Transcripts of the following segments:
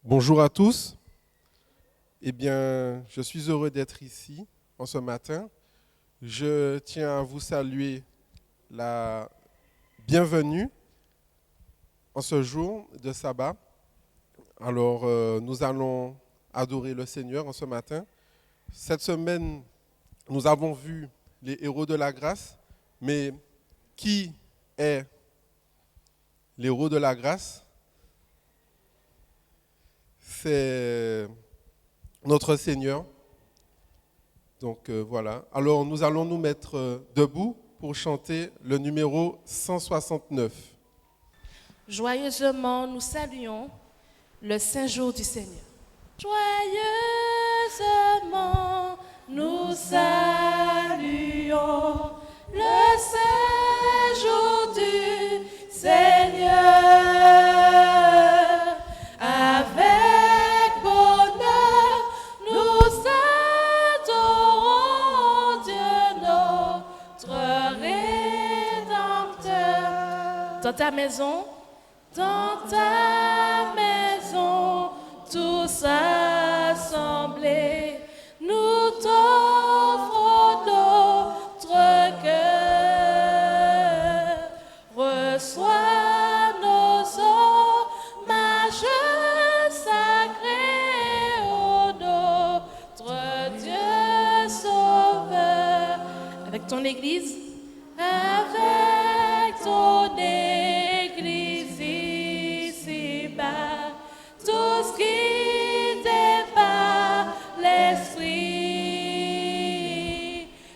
Bonjour à tous. Eh bien, je suis heureux d'être ici en ce matin. Je tiens à vous saluer la bienvenue en ce jour de sabbat. Alors, nous allons adorer le Seigneur en ce matin. Cette semaine, nous avons vu les héros de la grâce, mais qui est l'héros de la grâce? C'est notre Seigneur. Donc voilà. Alors nous allons nous mettre debout pour chanter le numéro 169. Joyeusement, nous saluons le Saint Jour du Seigneur. Joyeusement, nous saluons le Saint Jour du Seigneur. Avec bonheur, nous adorons Dieu, notre Rédempteur. Dans ta maison, tous assemblés, nous t'offrons notre cœur. Reçois nos hommages sacrés, ô notre Dieu sauveur. Avec ton Église, avec ton Église ici-bas, tous guidés par l'Esprit,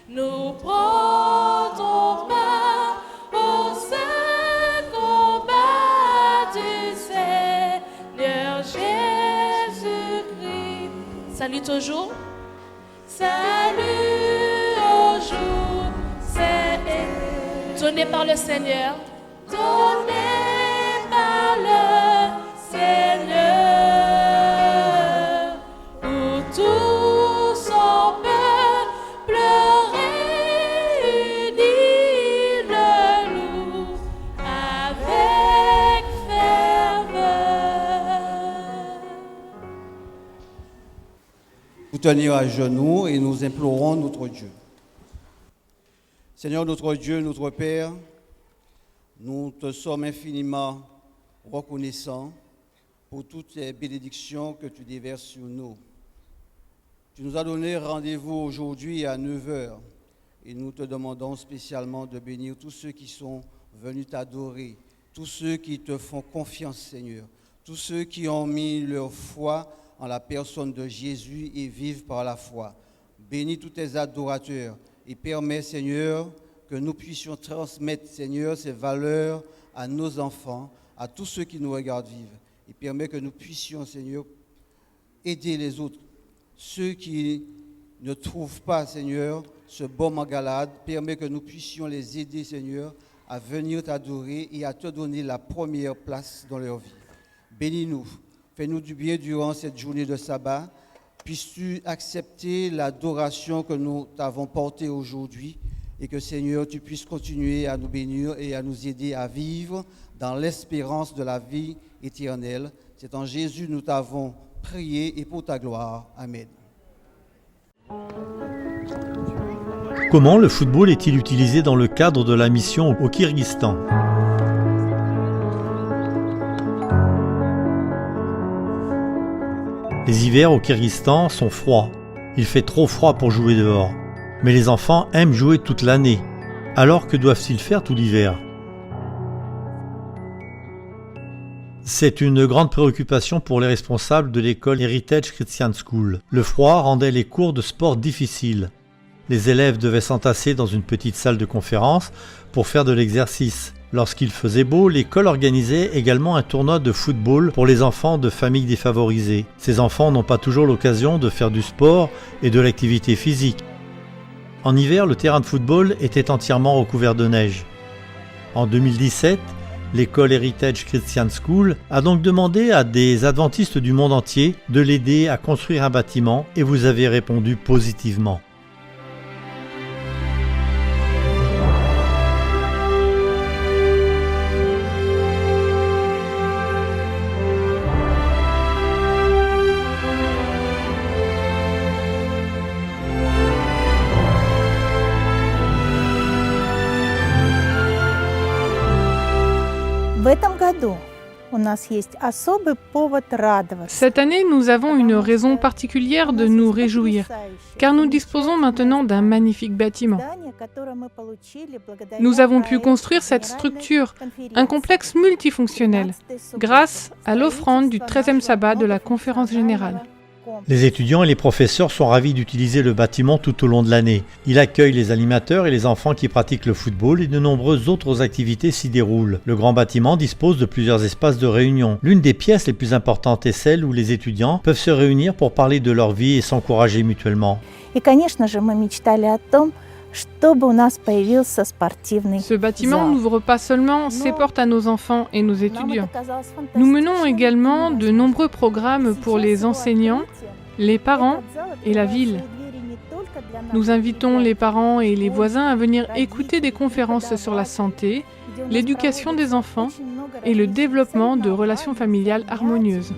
nous prendrons part au saint combat du Seigneur Jésus-Christ. Salut toujours. Salut au jour, c'est donné par le Seigneur. Donné par le Seigneur, où tout son peuple réuni le loue avec ferveur. Nous tenir à genoux et nous implorons notre Dieu. Seigneur notre Dieu, notre Père, nous te sommes infiniment reconnaissants pour toutes les bénédictions que tu déverses sur nous. Tu nous as donné rendez-vous aujourd'hui à 9h et nous te demandons spécialement de bénir tous ceux qui sont venus t'adorer, tous ceux qui te font confiance, Seigneur, tous ceux qui ont mis leur foi en la personne de Jésus et vivent par la foi. Bénis tous tes adorateurs et permets, Seigneur, que nous puissions transmettre, Seigneur, ces valeurs à nos enfants, à tous ceux qui nous regardent vivre. Et permets que nous puissions, Seigneur, aider les autres. Ceux qui ne trouvent pas, Seigneur, ce baume en Galade, permets que nous puissions les aider, Seigneur, à venir t'adorer et à te donner la première place dans leur vie. Bénis-nous, fais-nous du bien durant cette journée de sabbat. Puisses-tu accepter l'adoration que nous t'avons portée aujourd'hui et que, Seigneur, tu puisses continuer à nous bénir et à nous aider à vivre dans l'espérance de la vie éternelle. C'est en Jésus nous t'avons prié et pour ta gloire. Amen. Comment le football est-il utilisé dans le cadre de la mission au Kyrgyzstan ? Les hivers au Kyrgyzstan sont froids. Il fait trop froid pour jouer dehors. Mais les enfants aiment jouer toute l'année. Alors que doivent-ils faire tout l'hiver ? C'est une grande préoccupation pour les responsables de l'école Heritage Christian School. Le froid rendait les cours de sport difficiles. Les élèves devaient s'entasser dans une petite salle de conférence pour faire de l'exercice. Lorsqu'il faisait beau, l'école organisait également un tournoi de football pour les enfants de familles défavorisées. Ces enfants n'ont pas toujours l'occasion de faire du sport et de l'activité physique. En hiver, le terrain de football était entièrement recouvert de neige. En 2017, l'école Heritage Christian School a donc demandé à des adventistes du monde entier de l'aider à construire un bâtiment et vous avez répondu positivement. году у нас есть особый повод радоваться. Cette année, nous avons une raison particulière de nous réjouir, car nous disposons maintenant d'un magnifique bâtiment. Nous avons pu construire cette structure, un complexe multifonctionnel, grâce à l'offrande du 13e sabbat de la Conférence générale. Les étudiants et les professeurs sont ravis d'utiliser le bâtiment tout au long de l'année. Il accueille les animateurs et les enfants qui pratiquent le football et de nombreuses autres activités s'y déroulent. Le grand bâtiment dispose de plusieurs espaces de réunion. L'une des pièces les plus importantes est celle où les étudiants peuvent se réunir pour parler de leur vie et s'encourager mutuellement. И, конечно же, мы мечтали о том, чтобы у нас появился спортивный Ce bâtiment зал. n'ouvre pas seulement ses portes à nos enfants et nos étudiants. Nous menons également de nombreux programmes pour les enseignants, les parents et la ville. Nous invitons les parents et les voisins à venir écouter des conférences sur la santé, l'éducation des enfants et le développement de relations familiales harmonieuses.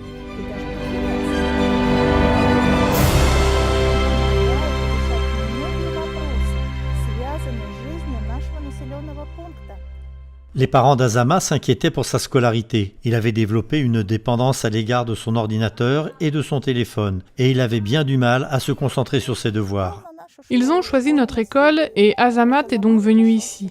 Les parents d'Azama s'inquiétaient pour sa scolarité. Il avait développé une dépendance à l'égard de son ordinateur et de son téléphone, et il avait bien du mal à se concentrer sur ses devoirs. Ils ont choisi notre école et Azamat est donc venu ici.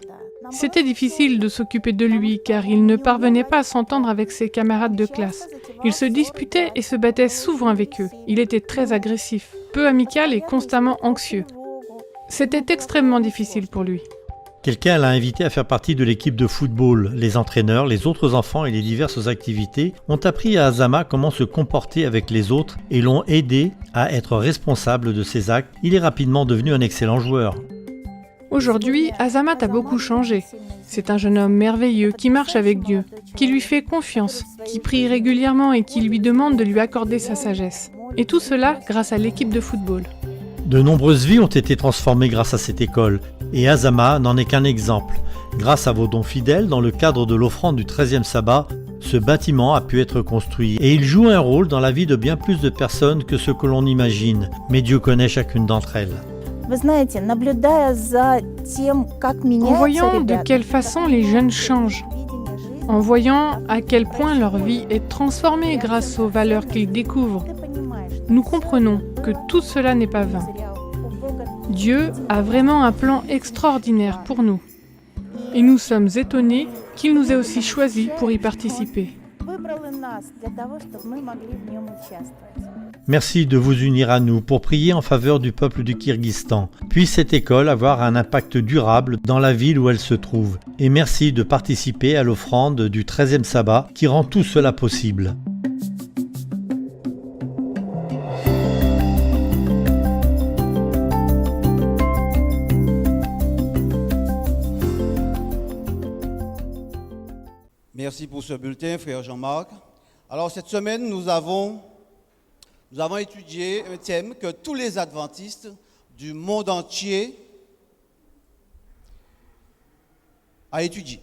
C'était difficile de s'occuper de lui car il ne parvenait pas à s'entendre avec ses camarades de classe. Il se disputait et se battait souvent avec eux. Il était très agressif, peu amical et constamment anxieux. C'était extrêmement difficile pour lui. Quelqu'un l'a invité à faire partie de l'équipe de football. Les entraîneurs, les autres enfants et les diverses activités ont appris à Azama comment se comporter avec les autres et l'ont aidé à être responsable de ses actes. Il est rapidement devenu un excellent joueur. Aujourd'hui, Azamat a beaucoup changé. C'est un jeune homme merveilleux qui marche avec Dieu, qui lui fait confiance, qui prie régulièrement et qui lui demande de lui accorder sa sagesse. Et tout cela grâce à l'équipe de football. De nombreuses vies ont été transformées grâce à cette école, et Azama n'en est qu'un exemple. Grâce à vos dons fidèles, dans le cadre de l'offrande du 13e sabbat, ce bâtiment a pu être construit, et il joue un rôle dans la vie de bien plus de personnes que ce que l'on imagine, mais Dieu connaît chacune d'entre elles. Вы знаете, наблюдая за тем, как En меняются voyant de ребята, quelle façon les jeunes changent, en voyant à quel point leur vie est transformée grâce aux valeurs qu'ils découvrent, ты понимаешь, nous comprenons que tout cela n'est pas vain. Dieu a vraiment un plan extraordinaire pour nous. Et nous sommes étonnés qu'il nous ait aussi choisis pour y participer. выбрал и нас для того, чтобы мы могли в нем участвовать. Merci de vous unir à nous pour prier en faveur du peuple du Kirghizistan. Puisse cette école avoir un impact durable dans la ville où elle se trouve. Et merci de participer à l'offrande du 13e sabbat qui rend tout cela possible. Merci pour ce bulletin, frère Jean-Marc. Alors, cette semaine, nous avons étudié un thème que tous les adventistes du monde entier ont étudié.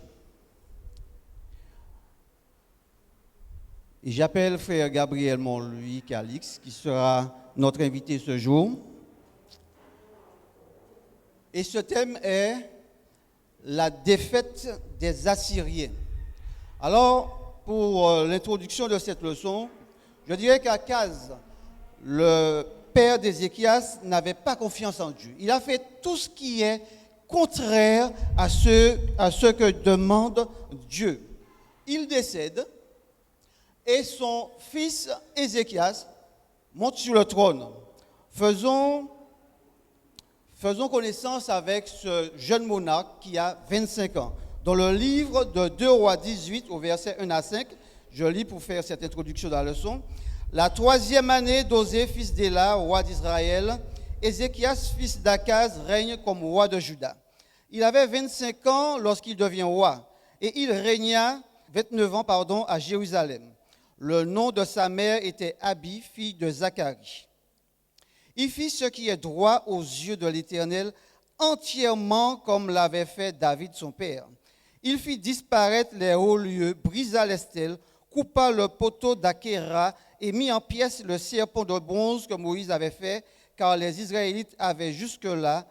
Et j'appelle frère Gabriel Montlouis Calix, qui sera notre invité ce jour. Et ce thème est la défaite des Assyriens. Alors, pour l'introduction de cette leçon, je dirais qu'Akaz, le père d'Ézéchias, n'avait pas confiance en Dieu. Il a fait tout ce qui est contraire à ce que demande Dieu. Il décède et son fils Ézéchias monte sur le trône. Faisons connaissance avec ce jeune monarque qui a 25 ans. Dans le livre de 2 Rois 18, au verset 1 à 5, je lis pour faire cette introduction de la leçon. La 3e année d'Osée, fils d'Éla, roi d'Israël, Ézéchias, fils d'Akaz, règne comme roi de Juda. Il avait 25 ans lorsqu'il devient roi, et il régna 29 ans à Jérusalem. Le nom de sa mère était Abi, fille de Zacharie. Il fit ce qui est droit aux yeux de l'Éternel, entièrement comme l'avait fait David son père. Il fit disparaître les hauts lieux, brisa les stèles, coupa le poteau d'Akhéra et mit en pièces le serpent de bronze que Moïse avait fait, car les Israélites avaient jusque-là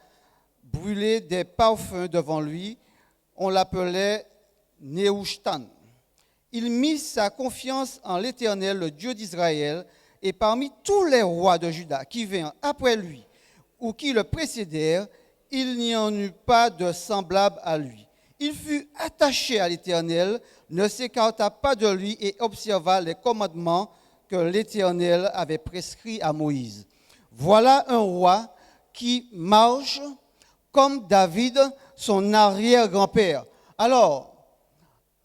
brûlé des parfums devant lui. On l'appelait Nehushtan. il mit sa confiance en l'Éternel, le Dieu d'Israël, et parmi tous les rois de Juda qui vinrent après lui, ou qui le précédèrent, il n'y en eut pas de semblable à lui. Il fut attaché à l'Éternel, ne s'écarta pas de lui et observa les commandements que l'Éternel avait prescrits à Moïse. Voilà un roi qui marche comme David, son arrière-grand-père. Alors,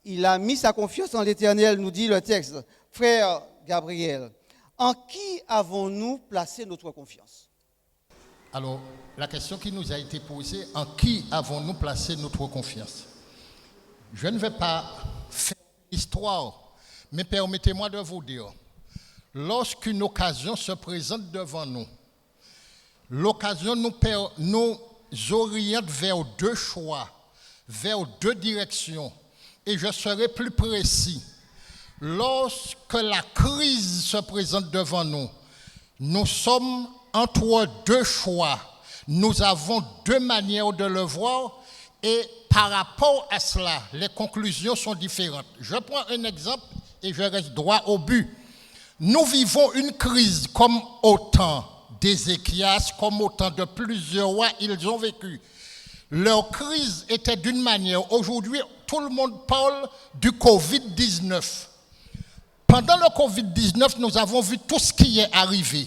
il a mis sa confiance en l'Éternel, nous dit le texte. Frère Gabriel, en qui avons-nous placé notre confiance? Alors, la question qui nous a été posée, en qui avons-nous placé notre confiance? Je ne vais pas faire l'histoire, mais permettez-moi de vous dire, lorsqu'une occasion se présente devant nous, l'occasion nous oriente vers deux choix, vers deux directions. Et je serai plus précis. Lorsque la crise se présente devant nous, nous sommes entre deux choix. Nous avons deux manières de le voir et par rapport à cela, les conclusions sont différentes. Je prends un exemple et je reste droit au but. Nous vivons une crise comme au temps d'Ézéchias, comme au temps de plusieurs rois, ils ont vécu. Leur crise était d'une manière. Aujourd'hui, tout le monde parle du Covid-19. Pendant le Covid-19, nous avons vu tout ce qui est arrivé.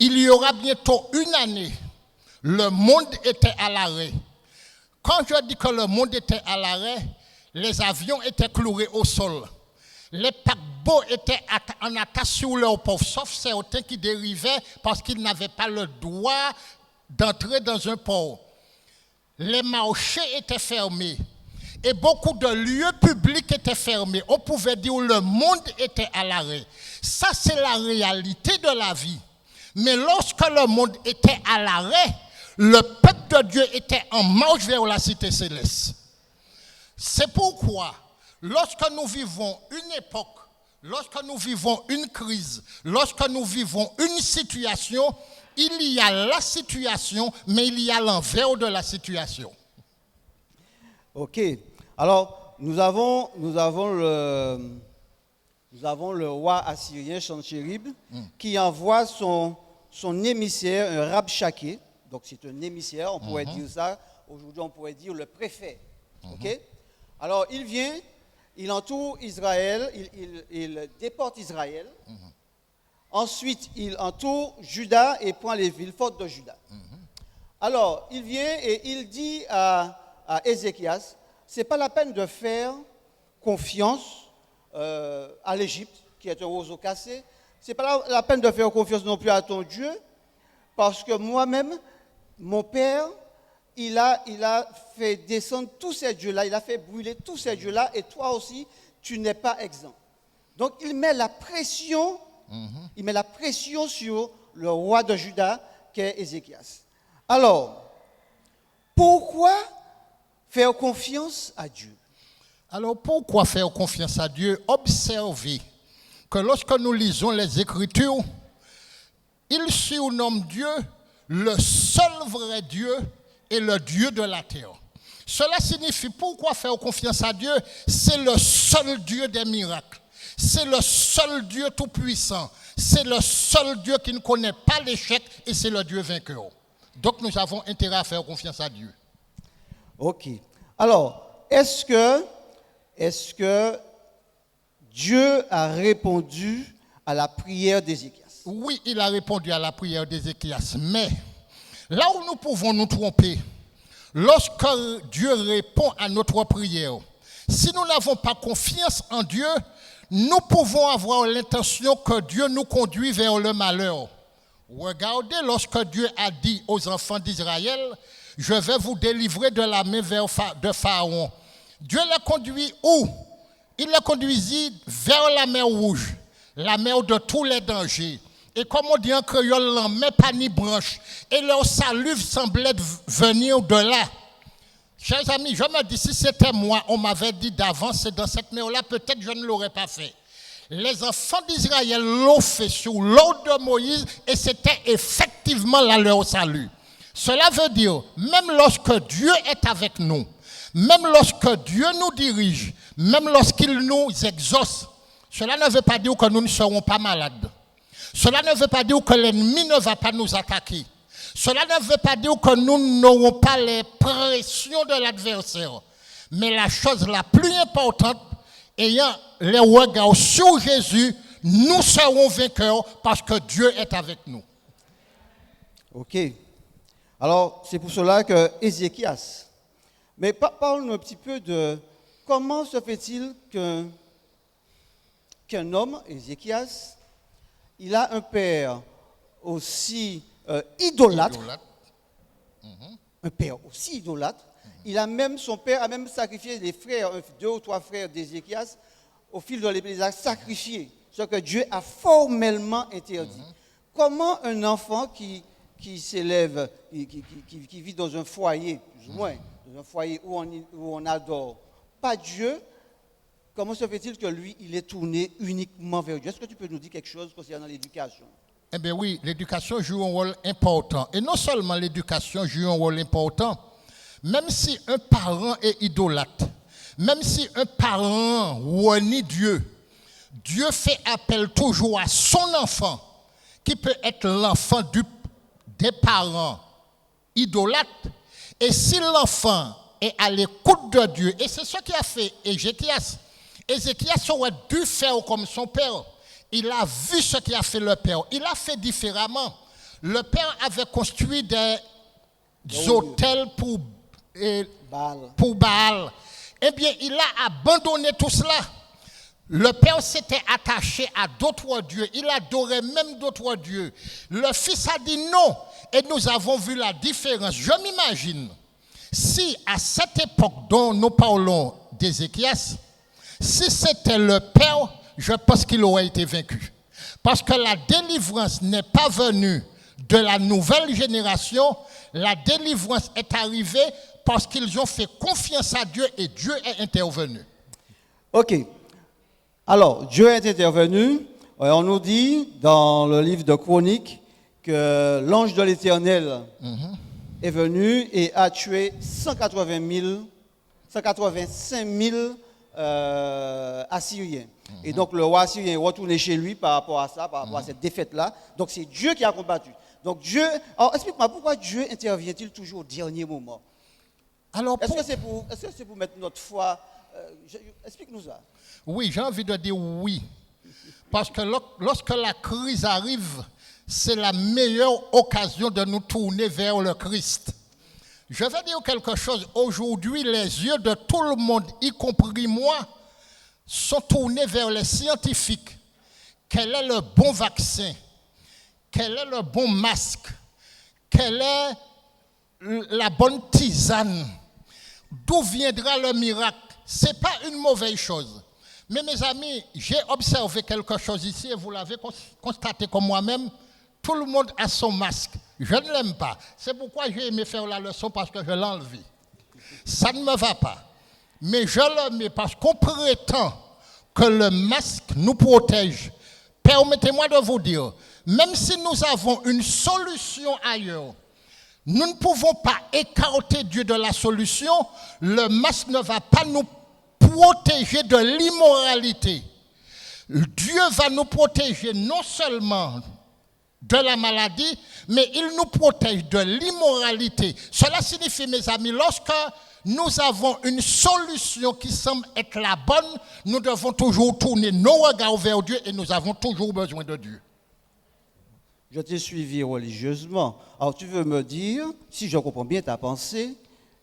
Il y aura bientôt une année, le monde était à l'arrêt. Quand je dis que le monde était à l'arrêt, les avions étaient cloués au sol. Les paquebots étaient en attache sur leur port, sauf certains qui dérivaient parce qu'ils n'avaient pas le droit d'entrer dans un port. Les marchés étaient fermés et beaucoup de lieux publics étaient fermés. On pouvait dire que le monde était à l'arrêt. Ça, c'est la réalité de la vie. Mais lorsque le monde était à l'arrêt, le peuple de Dieu était en marche vers la cité céleste. C'est pourquoi, lorsque nous vivons une époque, lorsque nous vivons une crise, lorsque nous vivons une situation, il y a la situation, mais il y a l'envers de la situation. Ok. Alors, nous avons le roi assyrien Sanchérib qui envoie son émissaire, un Rabshakeh. Donc, c'est un émissaire, on pourrait dire ça. Aujourd'hui, on pourrait dire le préfet. Ok. Alors, il vient, il entoure Israël, il déporte Israël. Ensuite, il entoure Juda et prend les villes fortes de Juda. Alors, il vient et il dit à Ézéchias, ce n'est pas la peine de faire confiance à l'Égypte, qui est un roseau cassé. Ce n'est pas la peine de faire confiance non plus à ton Dieu, parce que moi-même, mon père, il a fait descendre tous ces dieux-là, il a fait brûler tous ces dieux-là, et toi aussi, tu n'es pas exempt. Donc, il met la pression sur le roi de Juda, qui est Ézéchias. Alors, pourquoi faire confiance à Dieu? Alors, pourquoi faire confiance à Dieu? Observez que lorsque nous lisons les Écritures, il surnomme Dieu le seul vrai Dieu et le Dieu de la terre. Cela signifie, pourquoi faire confiance à Dieu? C'est le seul Dieu des miracles. C'est le seul Dieu tout-puissant. C'est le seul Dieu qui ne connaît pas l'échec et c'est le Dieu vainqueur. Donc nous avons intérêt à faire confiance à Dieu. Ok. Alors, est-ce que Dieu a répondu à la prière d'Ézéchias? Oui, il a répondu à la prière d'Ézéchias. Mais là où nous pouvons nous tromper, lorsque Dieu répond à notre prière, si nous n'avons pas confiance en Dieu, nous pouvons avoir l'intention que Dieu nous conduit vers le malheur. Regardez, lorsque Dieu a dit aux enfants d'Israël, « Je vais vous délivrer de la main de Pharaon », Dieu les conduit où? Il les conduisit vers la mer Rouge, la mer de tous les dangers. Et comme on dit en créole, la mer pas ni branche. Et leur salut semblait venir de là. Chers amis, je me dis, si c'était moi, on m'avait dit d'avance, c'est dans cette mer-là, peut-être je ne l'aurais pas fait. Les enfants d'Israël l'ont fait sur l'ordre de Moïse et c'était effectivement là leur salut. Cela veut dire, même lorsque Dieu est avec nous, même lorsque Dieu nous dirige, même lorsqu'il nous exauce, cela ne veut pas dire que nous ne serons pas malades. Cela ne veut pas dire que l'ennemi ne va pas nous attaquer. Cela ne veut pas dire que nous n'aurons pas les pressions de l'adversaire. Mais la chose la plus importante, ayant les regards sur Jésus, nous serons vainqueurs parce que Dieu est avec nous. Ok. Alors, c'est pour cela que Ézéchias. Mais parle-nous un petit peu de comment se fait-il qu'un homme, Ézéchias, il a un père aussi idolâtre. Un père aussi idolâtre. Son père a même sacrifié les frères, 2 ou 3 frères d'Ézéchias, au fil de l'épée, les a sacrifiés, ce que Dieu a formellement interdit. Comment un enfant qui s'élève, qui vit dans un foyer, plus ou moins, dans un foyer où on adore pas Dieu, comment se fait-il que lui, il est tourné uniquement vers Dieu? Est-ce que tu peux nous dire quelque chose concernant l'éducation? Eh bien oui, l'éducation joue un rôle important. Et non seulement l'éducation joue un rôle important, même si un parent est idolâtre, même si un parent renie Dieu, Dieu fait appel toujours à son enfant, qui peut être l'enfant des parents idolâtres. Et si l'enfant est à l'écoute de Dieu, et c'est ce qui a fait Ézéchias, Ézéchias aurait dû faire comme son père. Il a vu ce qu'a fait le père. Il a fait différemment. Le père avait construit des hôtels pour Baal. Eh bien, il a abandonné tout cela. Le père s'était attaché à d'autres dieux. Il adorait même d'autres dieux. Le fils a dit non. Et nous avons vu la différence. Je m'imagine, si à cette époque dont nous parlons d'Ézéchias, si c'était le père, je pense qu'il aurait été vaincu. Parce que la délivrance n'est pas venue de la nouvelle génération. La délivrance est arrivée parce qu'ils ont fait confiance à Dieu et Dieu est intervenu. Ok. Alors, Dieu est intervenu. On nous dit dans le livre de Chroniques que l'ange de l'Éternel est venu et a tué 185 000 Assyriens. Et donc le roi assyrien est retourné chez lui par rapport à ça, par rapport à cette défaite-là. Donc c'est Dieu qui a combattu. Donc Dieu... Alors explique-moi, pourquoi Dieu intervient-il toujours au dernier moment? Alors, est-ce que c'est pour mettre notre foi... explique-nous ça. Oui, j'ai envie de dire oui. Parce que lorsque la crise arrive, c'est la meilleure occasion de nous tourner vers le Christ. Je vais dire quelque chose. Aujourd'hui, les yeux de tout le monde, y compris moi, sont tournés vers les scientifiques. Quel est le bon vaccin? Quel est le bon masque? Quelle est la bonne tisane? D'où viendra le miracle? Ce n'est pas une mauvaise chose. Mais mes amis, j'ai observé quelque chose ici et vous l'avez constaté comme moi-même. Tout le monde a son masque. Je ne l'aime pas. C'est pourquoi j'ai aimé faire la leçon parce que je l'ai enlevé. Ça ne me va pas. Mais je le mets parce qu'on prétend que le masque nous protège. Permettez-moi de vous dire, même si nous avons une solution ailleurs, nous ne pouvons pas écarter Dieu de la solution. Le masque ne va pas nous protéger de l'immoralité. Dieu va nous protéger non seulement de la maladie, mais il nous protège de l'immoralité. Cela signifie, mes amis, lorsque nous avons une solution qui semble être la bonne, nous devons toujours tourner nos regards vers Dieu et nous avons toujours besoin de Dieu. Je t'ai suivi religieusement. Alors tu veux me dire, si je comprends bien ta pensée,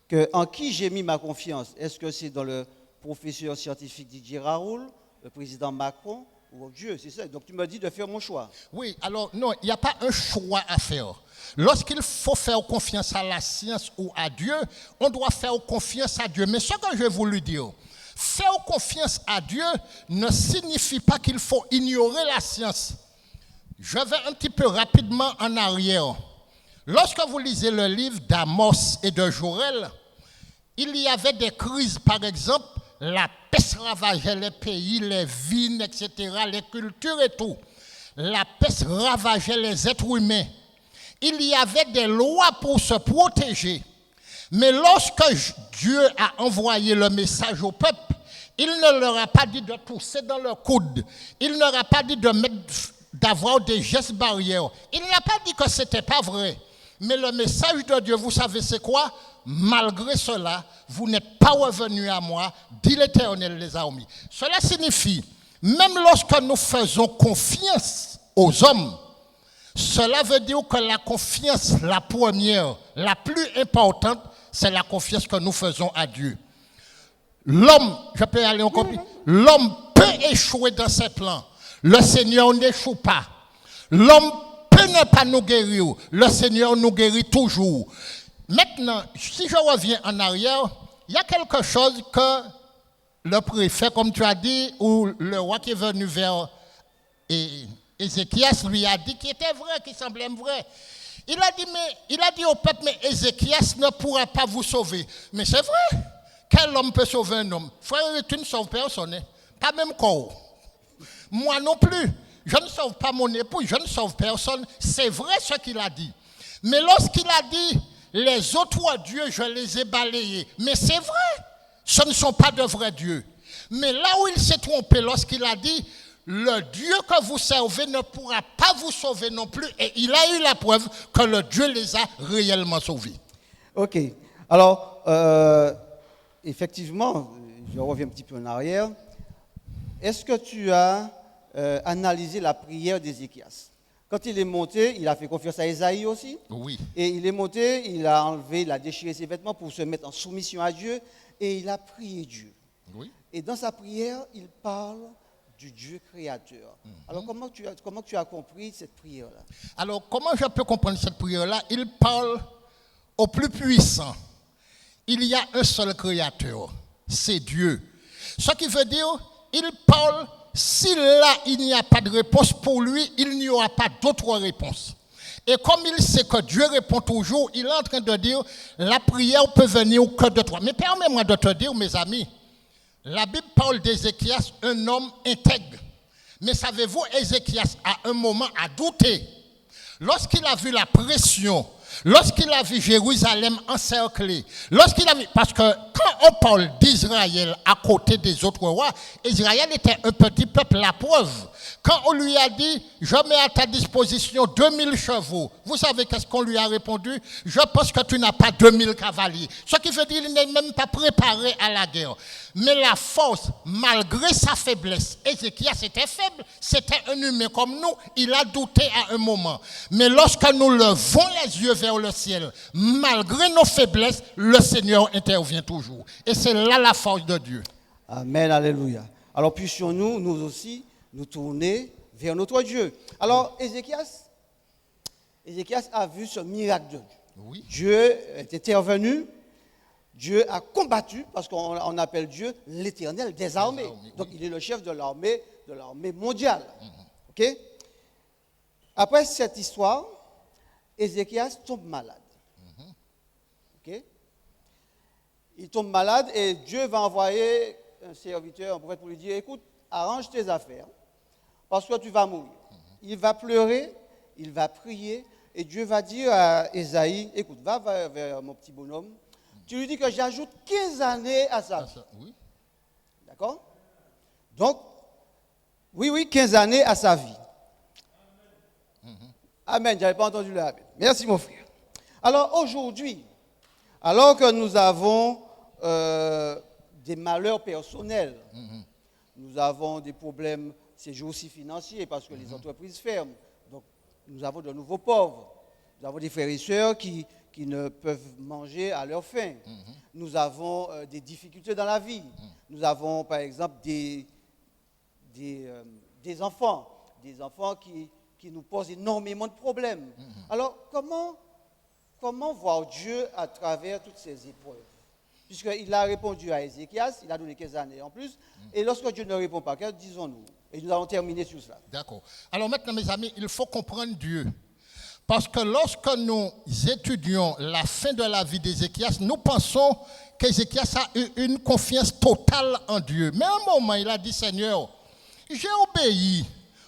que en qui j'ai mis ma confiance? Est-ce que c'est dans le professeur scientifique Didier Raoult, le président Macron ou Dieu? C'est ça. Donc tu me dis de faire mon choix. Oui, alors non, il n'y a pas un choix à faire. Lorsqu'il faut faire confiance à la science ou à Dieu, on doit faire confiance à Dieu. Mais ce que je voulu dire, faire confiance à Dieu ne signifie pas qu'il faut ignorer la science. Je vais un petit peu rapidement en arrière. Lorsque vous lisez le livre d'Amos et de Joël, il y avait des crises, par exemple, la peste ravageait les pays, les vignes, etc., les cultures et tout. La peste ravageait les êtres humains. Il y avait des lois pour se protéger. Mais lorsque Dieu a envoyé le message au peuple, Il ne leur a pas dit de tousser dans leur coude. Il ne leur a pas dit d'avoir des gestes barrières. Il n'a pas dit que ce n'était pas vrai. Mais le message de Dieu, vous savez c'est quoi? Malgré cela, vous n'êtes pas revenus à moi, dit l'Éternel des armées. Cela signifie, même lorsque nous faisons confiance aux hommes, cela veut dire que la confiance, la première, la plus importante, c'est la confiance que nous faisons à Dieu. L'homme, je peux aller encore plus, l'homme peut échouer dans ses plans. Le Seigneur n'échoue pas. L'homme peut ne pas nous guérir. Le Seigneur nous guérit toujours. Maintenant, si je reviens en arrière, il y a quelque chose que le préfet, comme tu as dit, ou le roi qui est venu vers Ézéchias lui a dit qui était vrai, qui semblait vrai. Il a dit au peuple, mais Ézéchias ne pourra pas vous sauver. Mais c'est vrai. Quel homme peut sauver un homme? Frère, tu ne sauves personne. Pas même corps. Moi non plus. Je ne sauve pas mon époux, je ne sauve personne. C'est vrai ce qu'il a dit. Mais lorsqu'il a dit, les autres dieux, je les ai balayés. Mais c'est vrai. Ce ne sont pas de vrais dieux. Mais là où il s'est trompé, lorsqu'il a dit, le Dieu que vous servez ne pourra pas vous sauver non plus. Et il a eu la preuve que le Dieu les a réellement sauvés. Ok. Alors, effectivement, je reviens un petit peu en arrière. Est-ce que tu as analysé la prière d'Ézéchias? Quand il est monté, il a fait confiance à Ésaïe aussi. Oui. Et il est monté, il a enlevé, il a déchiré ses vêtements pour se mettre en soumission à Dieu. Et il a prié Dieu. Oui. Et dans sa prière, il parle du Dieu créateur. Alors, comment tu as compris cette prière-là? Alors, comment je peux comprendre cette prière-là? Il parle au plus puissant. Il y a un seul créateur, c'est Dieu. Ce qui veut dire, il parle, si là il n'y a pas de réponse pour lui, il n'y aura pas d'autre réponse. Et comme il sait que Dieu répond toujours, il est en train de dire, la prière peut venir que de toi. Mais permets-moi de te dire, mes amis, la Bible parle d'Ézéchias, un homme intègre. Mais savez-vous, Ézéchias, à un moment, a douté. Lorsqu'il a vu la pression, lorsqu'il a vu Jérusalem encerclée, parce que quand on parle d'Israël à côté des autres rois, Israël était un petit peuple, la preuve. Quand on lui a dit, je mets à ta disposition 2000 chevaux, vous savez qu'est-ce qu'on lui a répondu? Je pense que tu n'as pas 2000 cavaliers. Ce qui veut dire qu'il n'est même pas préparé à la guerre. Mais la force, malgré sa faiblesse, Ézéchias était faible, c'était un humain comme nous, il a douté à un moment. Mais lorsque nous levons les yeux vers le ciel, malgré nos faiblesses, le Seigneur intervient toujours. Et c'est là la force de Dieu. Amen, alléluia. Alors puissions-nous, nous aussi, nous tourner vers notre Dieu. Alors, Ézéchias a vu ce miracle de Dieu. Oui. Dieu est intervenu, Dieu a combattu, parce qu'on appelle Dieu l'Éternel des armées. Donc, il est le chef de l'armée mondiale. Ok? Après cette histoire, Ézéchias tombe malade. Ok? Il tombe malade et Dieu va envoyer un serviteur, un prophète, pour lui dire, écoute, arrange tes affaires, parce que tu vas mourir. Il va pleurer, il va prier, et Dieu va dire à Ésaïe, écoute, va vers mon petit bonhomme, tu lui dis que j'ajoute 15 années à sa vie. Oui. D'accord? Donc, oui, 15 années à sa vie. Amen, je n'avais pas entendu le amen. Merci mon frère. Alors aujourd'hui, alors que nous avons des malheurs personnels, nous avons des problèmes ces jours-ci financiers parce que les entreprises ferment. Donc nous avons de nouveaux pauvres. Nous avons des frères et sœurs qui ne peuvent manger à leur faim. Nous avons des difficultés dans la vie. Nous avons par exemple des enfants qui nous posent énormément de problèmes. Alors comment voir Dieu à travers toutes ces épreuves? Puisqu'il a répondu à Ézéchias, il a donné 15 années en plus. Et lorsque Dieu ne répond pas, que disons-nous? Et nous allons terminer sur cela. D'accord. Alors maintenant, mes amis, il faut comprendre Dieu. Parce que lorsque nous étudions la fin de la vie d'Ézéchias, nous pensons qu'Ézéchias a eu une confiance totale en Dieu. Mais à un moment, il a dit, Seigneur, j'ai obéi.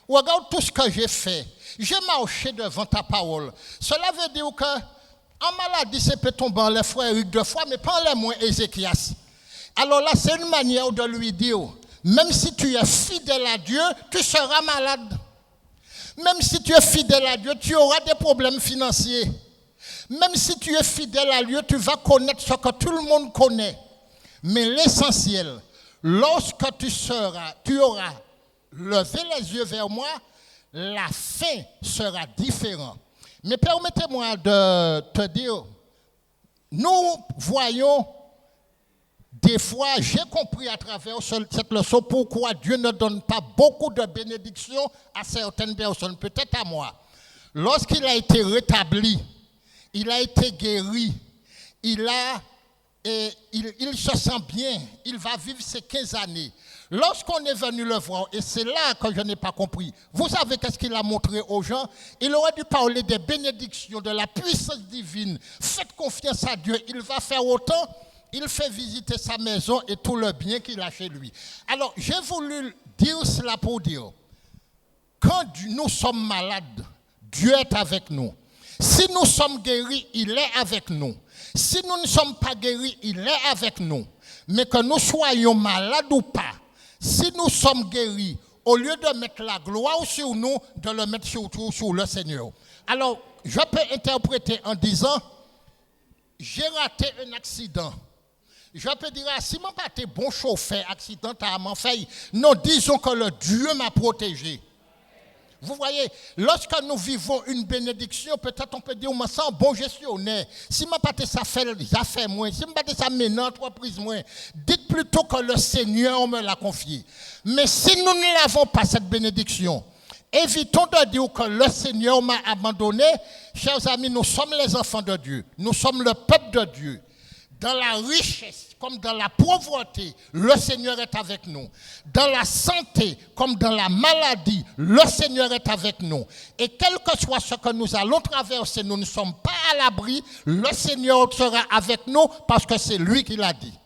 Regarde tout ce que j'ai fait. J'ai marché devant ta parole. Cela veut dire que en maladie, c'est peut tomber en les frères 2 fois, mais pas les moins Ézéchias. Alors là, c'est une manière de lui dire, même si tu es fidèle à Dieu, tu seras malade. Même si tu es fidèle à Dieu, tu auras des problèmes financiers. Même si tu es fidèle à Dieu, tu vas connaître ce que tout le monde connaît. Mais l'essentiel, lorsque tu auras levé les yeux vers moi, la fin sera différente. Mais permettez-moi de te dire, nous voyons des fois, j'ai compris à travers cette leçon pourquoi Dieu ne donne pas beaucoup de bénédictions à certaines personnes, peut-être à moi. Lorsqu'il a été rétabli, il a été guéri, il se sent bien, il va vivre ses 15 années. Lorsqu'on est venu le voir, et c'est là que je n'ai pas compris, vous savez qu'est-ce qu'il a montré aux gens? Il aurait dû parler des bénédictions, de la puissance divine. Faites confiance à Dieu, il va faire autant. Il fait visiter sa maison et tout le bien qu'il a chez lui. Alors, j'ai voulu dire cela pour dire, quand nous sommes malades, Dieu est avec nous. Si nous sommes guéris, il est avec nous. Si nous ne sommes pas guéris, il est avec nous. Mais que nous soyons malades ou pas, si nous sommes guéris, au lieu de mettre la gloire sur nous, de le mettre surtout sur le Seigneur. Alors, je peux interpréter en disant, j'ai raté un accident. Je peux dire, si je n'ai pas été bon chauffeur, accident à m'en faire, non, disons que le Dieu m'a protégé. Vous voyez, lorsque nous vivons une bénédiction, peut-être on peut dire, je me sens bon gestionnaire. Si je n'ai pas été ça fait affaires moins, si je n'ai pas été ça maintenant, entreprise moins, dites plutôt que le Seigneur me l'a confié. Mais si nous ne l'avons pas, cette bénédiction, évitons de dire que le Seigneur m'a abandonné. Chers amis, nous sommes les enfants de Dieu. Nous sommes le peuple de Dieu. Dans la richesse comme dans la pauvreté, le Seigneur est avec nous. Dans la santé comme dans la maladie, le Seigneur est avec nous. Et quel que soit ce que nous allons traverser, nous ne sommes pas à l'abri. Le Seigneur sera avec nous parce que c'est lui qui l'a dit.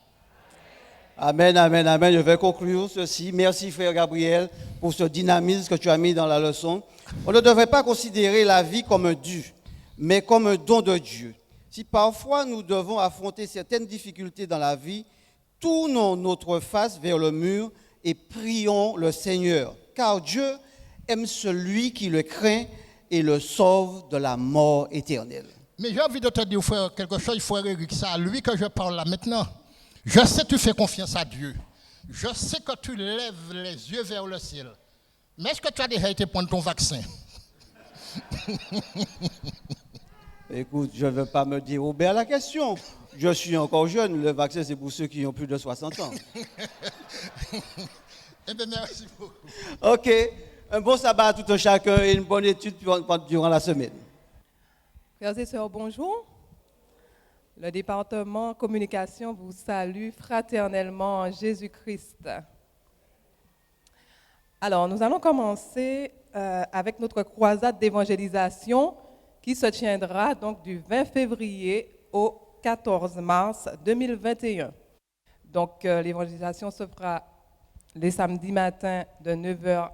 Amen, amen, amen. Je vais conclure ceci. Merci, frère Gabriel, pour ce dynamisme que tu as mis dans la leçon. On ne devrait pas considérer la vie comme un dû, mais comme un don de Dieu. Si parfois nous devons affronter certaines difficultés dans la vie, tournons notre face vers le mur et prions le Seigneur. Car Dieu aime celui qui le craint et le sauve de la mort éternelle. Mais j'ai envie de te dire, frère, quelque chose, frère Eric, c'est à lui que je parle là maintenant. Je sais que tu fais confiance à Dieu. Je sais que tu lèves les yeux vers le ciel. Mais est-ce que tu as déjà été prendre ton vaccin? Écoute, je ne veux pas me dérober à la question. Je suis encore jeune. Le vaccin, c'est pour ceux qui ont plus de 60 ans. Eh bien, merci beaucoup. OK. Un bon sabbat à tout un chacun et une bonne étude durant la semaine. Frères et sœurs, bonjour. Le département communication vous salue fraternellement en Jésus-Christ. Alors, nous allons commencer avec notre croisade d'évangélisation qui se tiendra donc du 20 février au 14 mars 2021. Donc, l'évangélisation se fera les samedis matins de 9h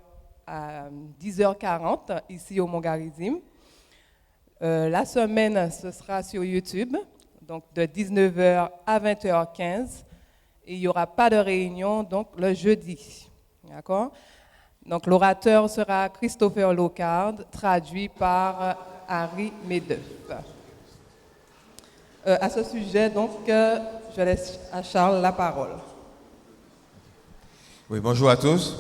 à 10h40 ici au Mont-Garizim. La semaine, ce sera sur YouTube, donc de 19h à 20h15. Et il n'y aura pas de réunion donc le jeudi. D'accord? Donc, l'orateur sera Christopher Locard, traduit par Harry Medeuf. À ce sujet, donc, je laisse à Charles la parole. Oui, bonjour à tous.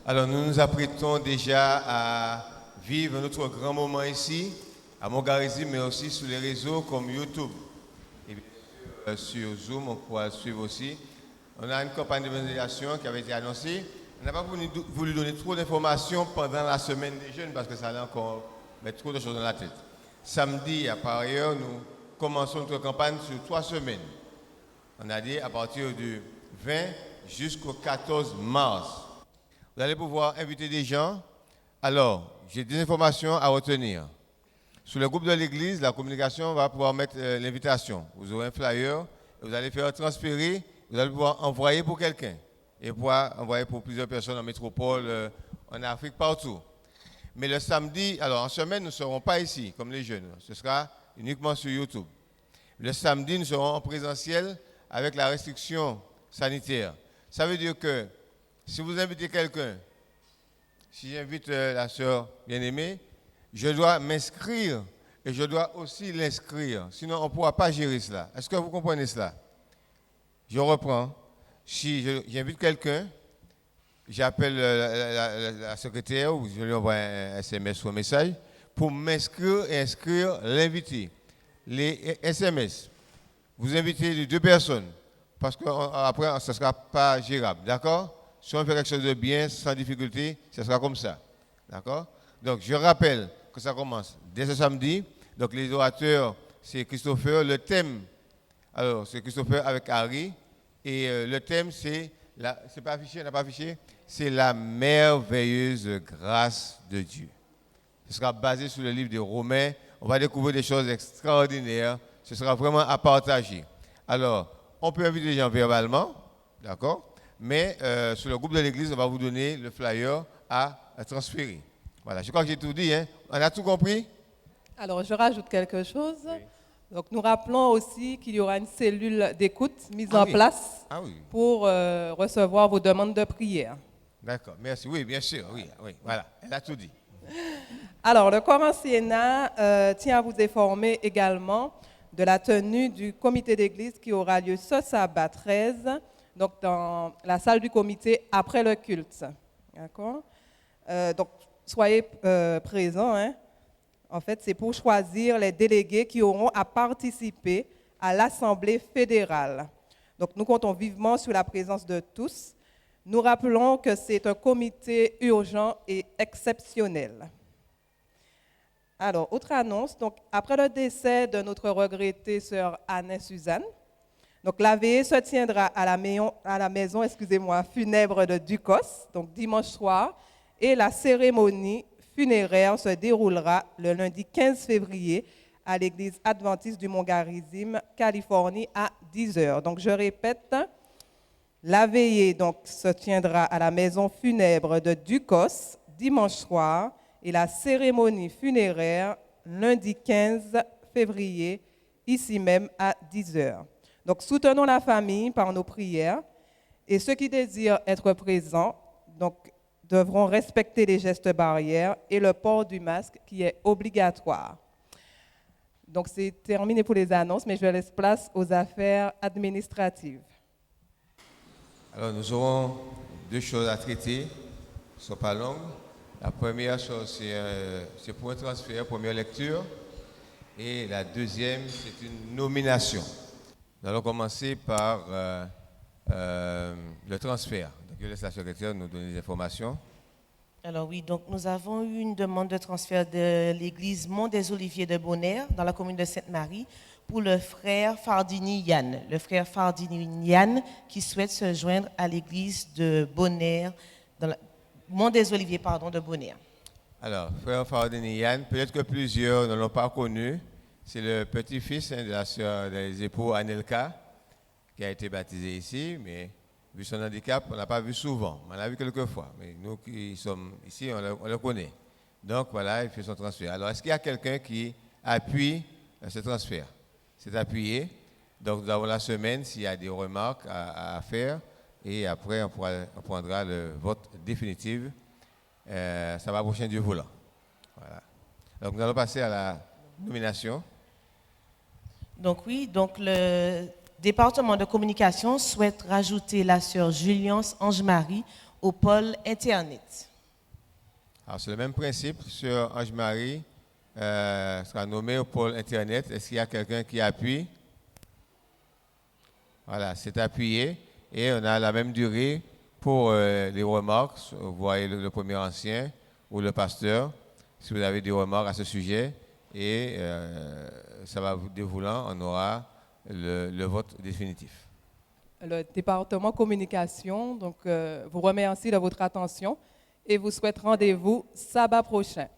Alors, nous nous apprêtons déjà à vivre notre grand moment ici, à Mont-Garizim, mais aussi sur les réseaux comme YouTube. Et bien sûr, sur Zoom, on pourra suivre aussi. On a une campagne d'évangélisation qui avait été annoncée. On n'a pas voulu donner trop d'informations pendant la semaine des jeunes parce que ça allait encore mettre trop de choses dans la tête. Samedi, par ailleurs, nous commençons notre campagne sur 3 semaines. On a dit à partir du 20 jusqu'au 14 mars. Vous allez pouvoir inviter des gens. Alors, j'ai des informations à retenir. Sur le groupe de l'église, la communication va pouvoir mettre l'invitation. Vous aurez un flyer, vous allez faire transférer, vous allez pouvoir envoyer pour quelqu'un. Et pouvoir envoyer pour plusieurs personnes en métropole, en Afrique, partout. Mais le samedi, alors en semaine, nous ne serons pas ici, comme les jeunes. Ce sera uniquement sur YouTube. Le samedi, nous serons en présentiel avec la restriction sanitaires. Ça veut dire que si vous invitez quelqu'un, si j'invite la sœur bien-aimée, je dois m'inscrire et je dois aussi l'inscrire. Sinon, on ne pourra pas gérer cela. Est-ce que vous comprenez cela? Je reprends. Si j'invite quelqu'un, j'appelle la secrétaire ou je lui envoie un SMS ou un message pour m'inscrire et inscrire l'invité. Les SMS, vous invitez 2 personnes parce qu'après, ce ne sera pas gérable. D'accord? Si on fait quelque chose de bien, sans difficulté, ce sera comme ça. D'accord? Donc, je rappelle que ça commence dès ce samedi. Donc, les orateurs, c'est Christopher. Le thème, alors, c'est Christopher avec Harry. Et le thème, c'est pas affiché, on n'a pas affiché, c'est la merveilleuse grâce de Dieu. Ce sera basé sur le livre de Romains. On va découvrir des choses extraordinaires. Ce sera vraiment à partager. Alors, on peut inviter les gens verbalement, d'accord? Mais sur le groupe de l'église, on va vous donner le flyer à transférer. Voilà, je crois que j'ai tout dit. Hein? On a tout compris? Alors, je rajoute quelque chose. Oui. Donc, nous rappelons aussi qu'il y aura une cellule d'écoute mise en place pour recevoir vos demandes de prière. D'accord, merci. Oui, bien sûr. Oui, voilà, elle a tout dit. Alors, le corps anciennat tient à vous informer également de la tenue du comité d'église qui aura lieu ce sabbat 13, donc dans la salle du comité après le culte. D'accord? Donc, soyez présents. Hein? En fait, c'est pour choisir les délégués qui auront à participer à l'Assemblée fédérale. Donc, nous comptons vivement sur la présence de tous. Nous rappelons que c'est un comité urgent et exceptionnel. Alors, autre annonce, donc, après le décès de notre regrettée sœur Anne Suzanne, donc, la veillée se tiendra à la maison funèbre de Ducos, donc dimanche soir, et la cérémonie funéraire se déroulera le lundi 15 février à l'église adventiste du Mont Garizim, Californie, à 10h. Donc, je répète, la veillée donc, se tiendra à la maison funèbre de Ducos, dimanche soir, et la cérémonie funéraire, lundi 15 février, ici même à 10h. Donc, soutenons la famille par nos prières, et ceux qui désirent être présents, donc, devront respecter les gestes barrières et le port du masque qui est obligatoire. Donc, c'est terminé pour les annonces, mais je laisse place aux affaires administratives. Alors, nous aurons 2 choses à traiter, ce ne sont pas longues. La première chose, c'est pour un transfert, première lecture. Et la deuxième, c'est une nomination. Nous allons commencer par le transfert. Je laisse la secrétaire nous donner des informations. Alors oui, donc nous avons eu une demande de transfert de l'église Mont des Oliviers de Bonaire dans la commune de Sainte-Marie pour le frère Fardini Yann. Le frère Fardini Yann qui souhaite se joindre à l'église de Bonaire, dans Mont des Oliviers, de Bonaire. Alors, frère Fardini Yann, peut-être que plusieurs ne l'ont pas connu. C'est le petit-fils de la sœur des époux Anelka qui a été baptisé ici, mais vu son handicap, on n'a pas vu souvent. On l'a vu quelques fois, mais nous qui sommes ici, on le connaît. Donc voilà, il fait son transfert. Alors, est-ce qu'il y a quelqu'un qui appuie ce transfert? C'est appuyé. Donc nous avons la semaine, s'il y a des remarques à faire, et après on prendra le vote définitif. Ça va prochain Dieu voulant. Voilà. Donc nous allons passer à la nomination. Donc oui, donc le département de communication souhaite rajouter la sœur Julience Ange-Marie au pôle Internet. Alors c'est le même principe, sœur Ange-Marie sera nommée au pôle Internet. Est-ce qu'il y a quelqu'un qui appuie? Voilà, c'est appuyé et on a la même durée pour les remarques. Vous voyez le premier ancien ou le pasteur, si vous avez des remarques à ce sujet, et ça va vous dévoulant, on aura le vote définitif. Le département communication donc, vous remercie de votre attention et vous souhaite rendez-vous sabbat prochain.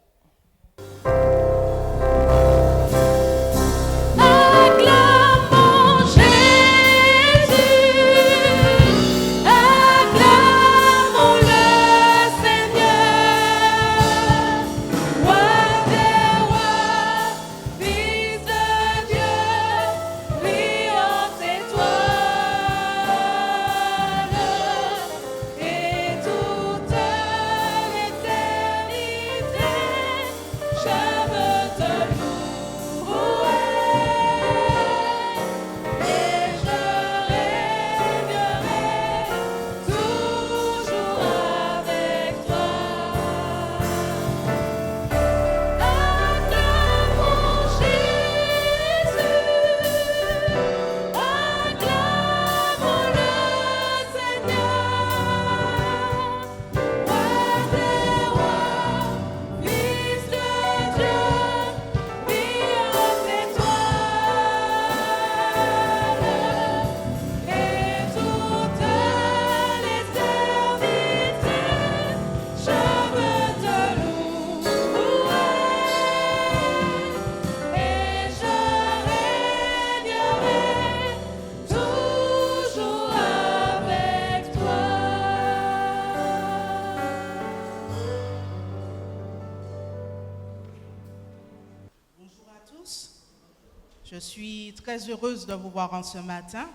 Je suis très heureuse de vous voir en ce matin.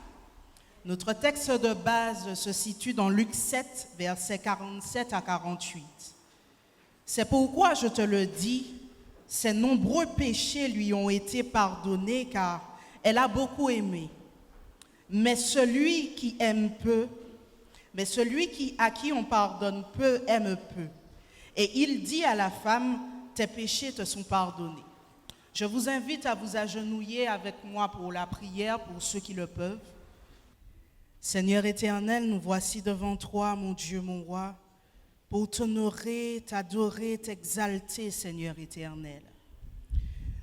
Notre texte de base se situe dans Luc 7, versets 47 à 48. C'est pourquoi je te le dis, ses nombreux péchés lui ont été pardonnés car elle a beaucoup aimé. Mais celui qui aime peu, à qui on pardonne peu, aime peu. Et il dit à la femme, tes péchés te sont pardonnés. Je vous invite à vous agenouiller avec moi pour la prière, pour ceux qui le peuvent. Seigneur éternel, nous voici devant toi, mon Dieu, mon roi, pour t'honorer, t'adorer, t'exalter, Seigneur éternel.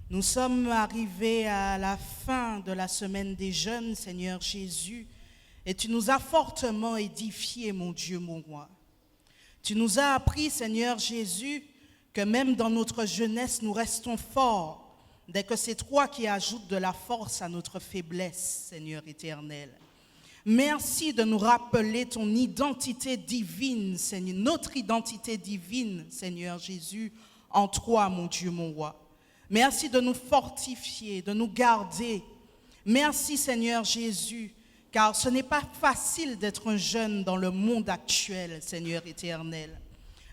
Nous sommes arrivés à la fin de la semaine des jeûnes, Seigneur Jésus, et tu nous as fortement édifiés, mon Dieu, mon roi. Tu nous as appris, Seigneur Jésus, que même dans notre jeunesse, nous restons forts, dès que c'est toi qui ajoutes de la force à notre faiblesse, Seigneur éternel. Merci de nous rappeler ton identité divine, Seigneur, notre identité divine, Seigneur Jésus, en toi, mon Dieu, mon roi. Merci de nous fortifier, de nous garder. Merci, Seigneur Jésus, car ce n'est pas facile d'être un jeune dans le monde actuel, Seigneur éternel.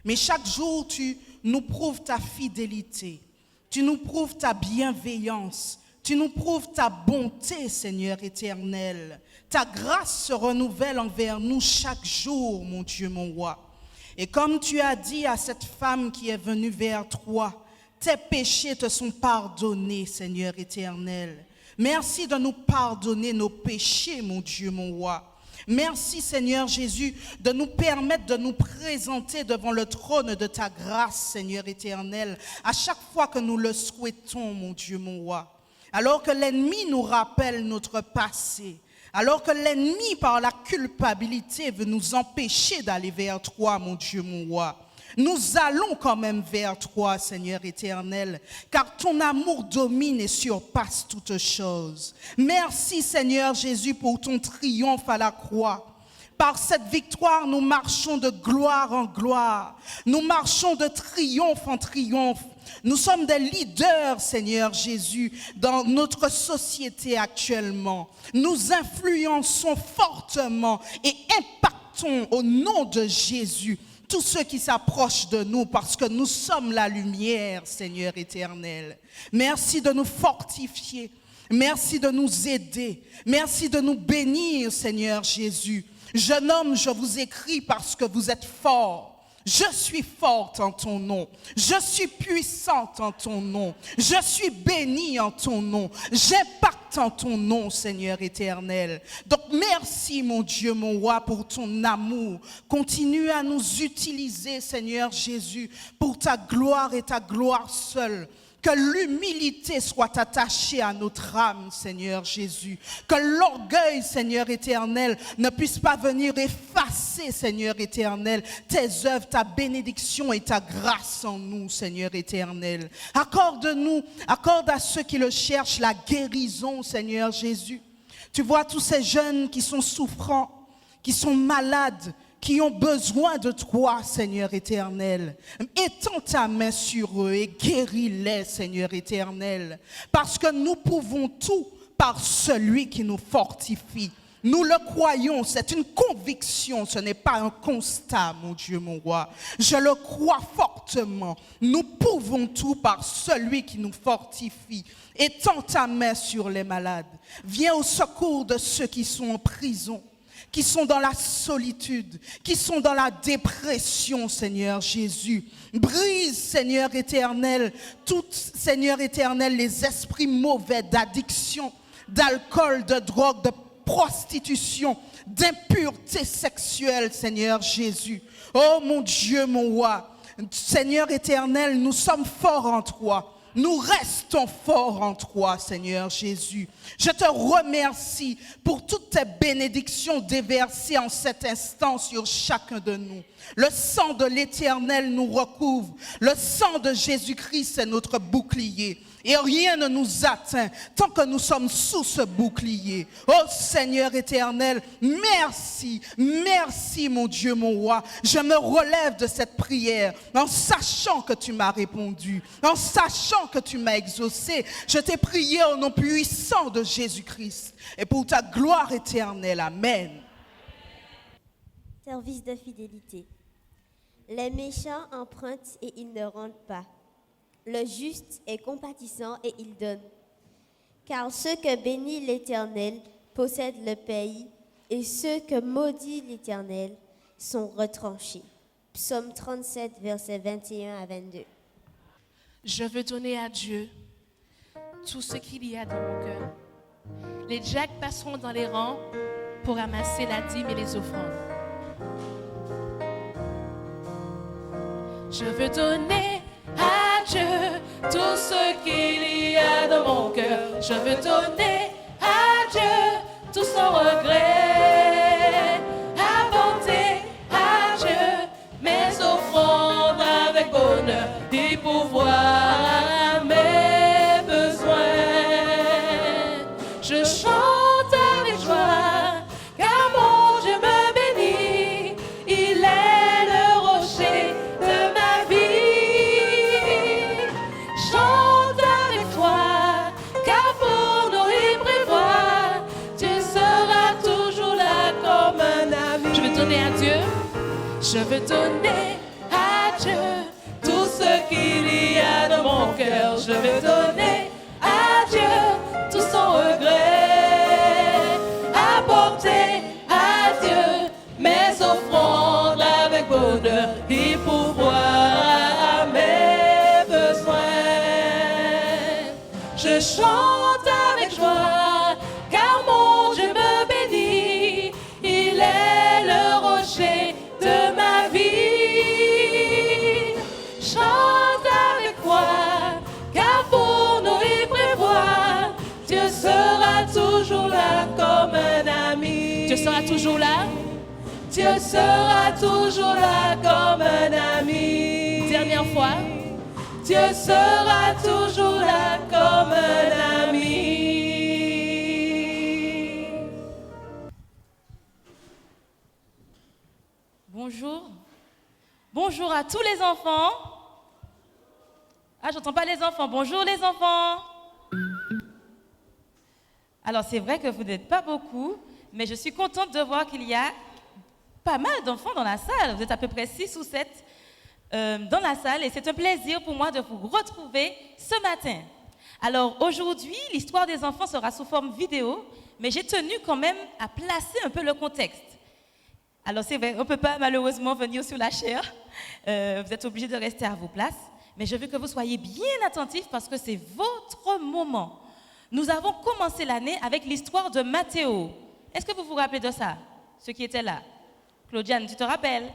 Mais chaque jour, tu nous prouves ta fidélité, tu nous prouves ta bienveillance, tu nous prouves ta bonté, Seigneur éternel. Ta grâce se renouvelle envers nous chaque jour, mon Dieu, mon roi. Et comme tu as dit à cette femme qui est venue vers toi, tes péchés te sont pardonnés, Seigneur éternel. Merci de nous pardonner nos péchés, mon Dieu, mon roi. Merci, Seigneur Jésus, de nous permettre de nous présenter devant le trône de ta grâce, Seigneur éternel, à chaque fois que nous le souhaitons, mon Dieu, mon roi. Alors que l'ennemi nous rappelle notre passé, alors que l'ennemi, par la culpabilité, veut nous empêcher d'aller vers toi, mon Dieu, mon roi. Nous allons quand même vers toi, Seigneur éternel, car ton amour domine et surpasse toutes choses. Merci, Seigneur Jésus, pour ton triomphe à la croix. Par cette victoire, nous marchons de gloire en gloire. Nous marchons de triomphe en triomphe. Nous sommes des leaders, Seigneur Jésus, dans notre société actuellement. Nous influençons fortement et impactons au nom de Jésus tous ceux qui s'approchent de nous parce que nous sommes la lumière, Seigneur éternel. Merci de nous fortifier. Merci de nous aider. Merci de nous bénir, Seigneur Jésus. Jeune homme, je vous écris parce que vous êtes fort. Je suis forte en ton nom. Je suis puissante en ton nom. Je suis bénie en ton nom. J'impacte en ton nom, Seigneur éternel. Donc merci, mon Dieu, mon roi, pour ton amour. Continue à nous utiliser, Seigneur Jésus, pour ta gloire et ta gloire seule. Que l'humilité soit attachée à notre âme, Seigneur Jésus. Que l'orgueil, Seigneur éternel, ne puisse pas venir effacer, Seigneur éternel, tes œuvres, ta bénédiction et ta grâce en nous, Seigneur éternel. Accorde-nous, accorde à ceux qui le cherchent la guérison, Seigneur Jésus. Tu vois tous ces jeunes qui sont souffrants, qui sont malades, qui ont besoin de toi, Seigneur éternel. Étends ta main sur eux et guéris-les, Seigneur éternel. Parce que nous pouvons tout par celui qui nous fortifie. Nous le croyons, c'est une conviction, ce n'est pas un constat, mon Dieu, mon roi. Je le crois fortement. Nous pouvons tout par celui qui nous fortifie. Étends ta main sur les malades. Viens au secours de ceux qui sont en prison, qui sont dans la solitude, qui sont dans la dépression, Seigneur Jésus. Brise, Seigneur éternel, Seigneur éternel, les esprits mauvais d'addiction, d'alcool, de drogue, de prostitution, d'impureté sexuelle, Seigneur Jésus. Oh mon Dieu, mon roi, Seigneur éternel, nous sommes forts en toi. Nous restons forts en toi, Seigneur Jésus. Je te remercie pour toutes tes bénédictions déversées en cet instant sur chacun de nous. Le sang de l'Éternel nous recouvre. Le sang de Jésus-Christ est notre bouclier. Et rien ne nous atteint tant que nous sommes sous ce bouclier. Oh Seigneur éternel, merci, merci mon Dieu, mon roi. Je me relève de cette prière en sachant que tu m'as répondu, en sachant que tu m'as exaucé. Je t'ai prié au nom puissant de Jésus-Christ et pour ta gloire éternelle. Amen. Service de fidélité. Les méchants empruntent et ils ne rendent pas. Le juste est compatissant et il donne. Car ceux que bénit l'Éternel possèdent le pays, et ceux que maudit l'Éternel sont retranchés. Psaume 37, versets 21 à 22. Je veux donner à Dieu tout ce qu'il y a dans mon cœur. Les diacres passeront dans les rangs pour ramasser la dîme et les offrandes. Je veux donner à Dieu tout ce qu'il y a dans mon cœur. Je veux donner à Dieu tout sans regret. Apporter à Dieu mes offrandes avec bonheur et pouvoir à mes besoins. Je chante avec joie car mon Dieu me bénit. Il est le rocher de ma vie. Chante avec toi, car pour nous y prévoir, tu seras toujours là comme un ami. Je veux donner à Dieu, je veux donner à Dieu tout ce qu'il y a dans mon cœur. Je veux donner à Dieu tout sans regret. Apporter à Dieu mes offrandes avec bonheur et pouvoir à mes besoins. Je chante avec joie car mon Dieu me bénit. Il est le rocher de ma vie. Chante avec moi car pour nous y prévoir, Dieu sera toujours là comme un ami. Dieu sera toujours là. Dieu sera toujours là comme un ami. Dernière fois. Dieu sera toujours là comme un ami. Bonjour. Bonjour à tous les enfants. Ah, j'entends pas les enfants. Bonjour les enfants. Alors, c'est vrai que vous n'êtes pas beaucoup, mais je suis contente de voir qu'il y a pas mal d'enfants dans la salle. Vous êtes à peu près 6 ou 7 dans la salle et c'est un plaisir pour moi de vous retrouver ce matin. Alors, aujourd'hui, l'histoire des enfants sera sous forme vidéo, mais j'ai tenu quand même à placer un peu le contexte. Alors, c'est vrai, on ne peut pas malheureusement venir sur la chaire. Vous êtes obligés de rester à vos places. Mais je veux que vous soyez bien attentifs parce que c'est votre moment. Nous avons commencé l'année avec l'histoire de Mathéo. Est-ce que vous vous rappelez de ça, ceux qui étaient là? Claudiane, tu te rappelles?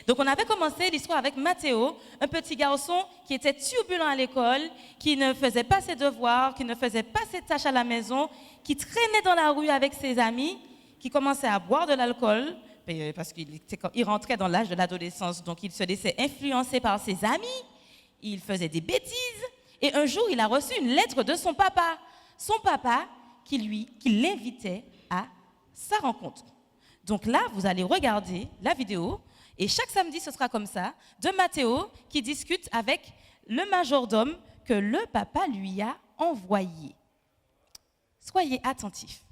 Donc, on avait commencé l'histoire avec Mathéo, un petit garçon qui était turbulent à l'école, qui ne faisait pas ses devoirs, qui ne faisait pas ses tâches à la maison, qui traînait dans la rue avec ses amis, qui commençait à boire de l'alcool, parce qu'il rentrait dans l'âge de l'adolescence, donc il se laissait influencer par ses amis, il faisait des bêtises, et un jour, il a reçu une lettre de son papa qui l'invitait à sa rencontre. Donc là, vous allez regarder la vidéo, et chaque samedi, ce sera comme ça, de Mathéo qui discute avec le majordome que le papa lui a envoyé. Soyez attentifs.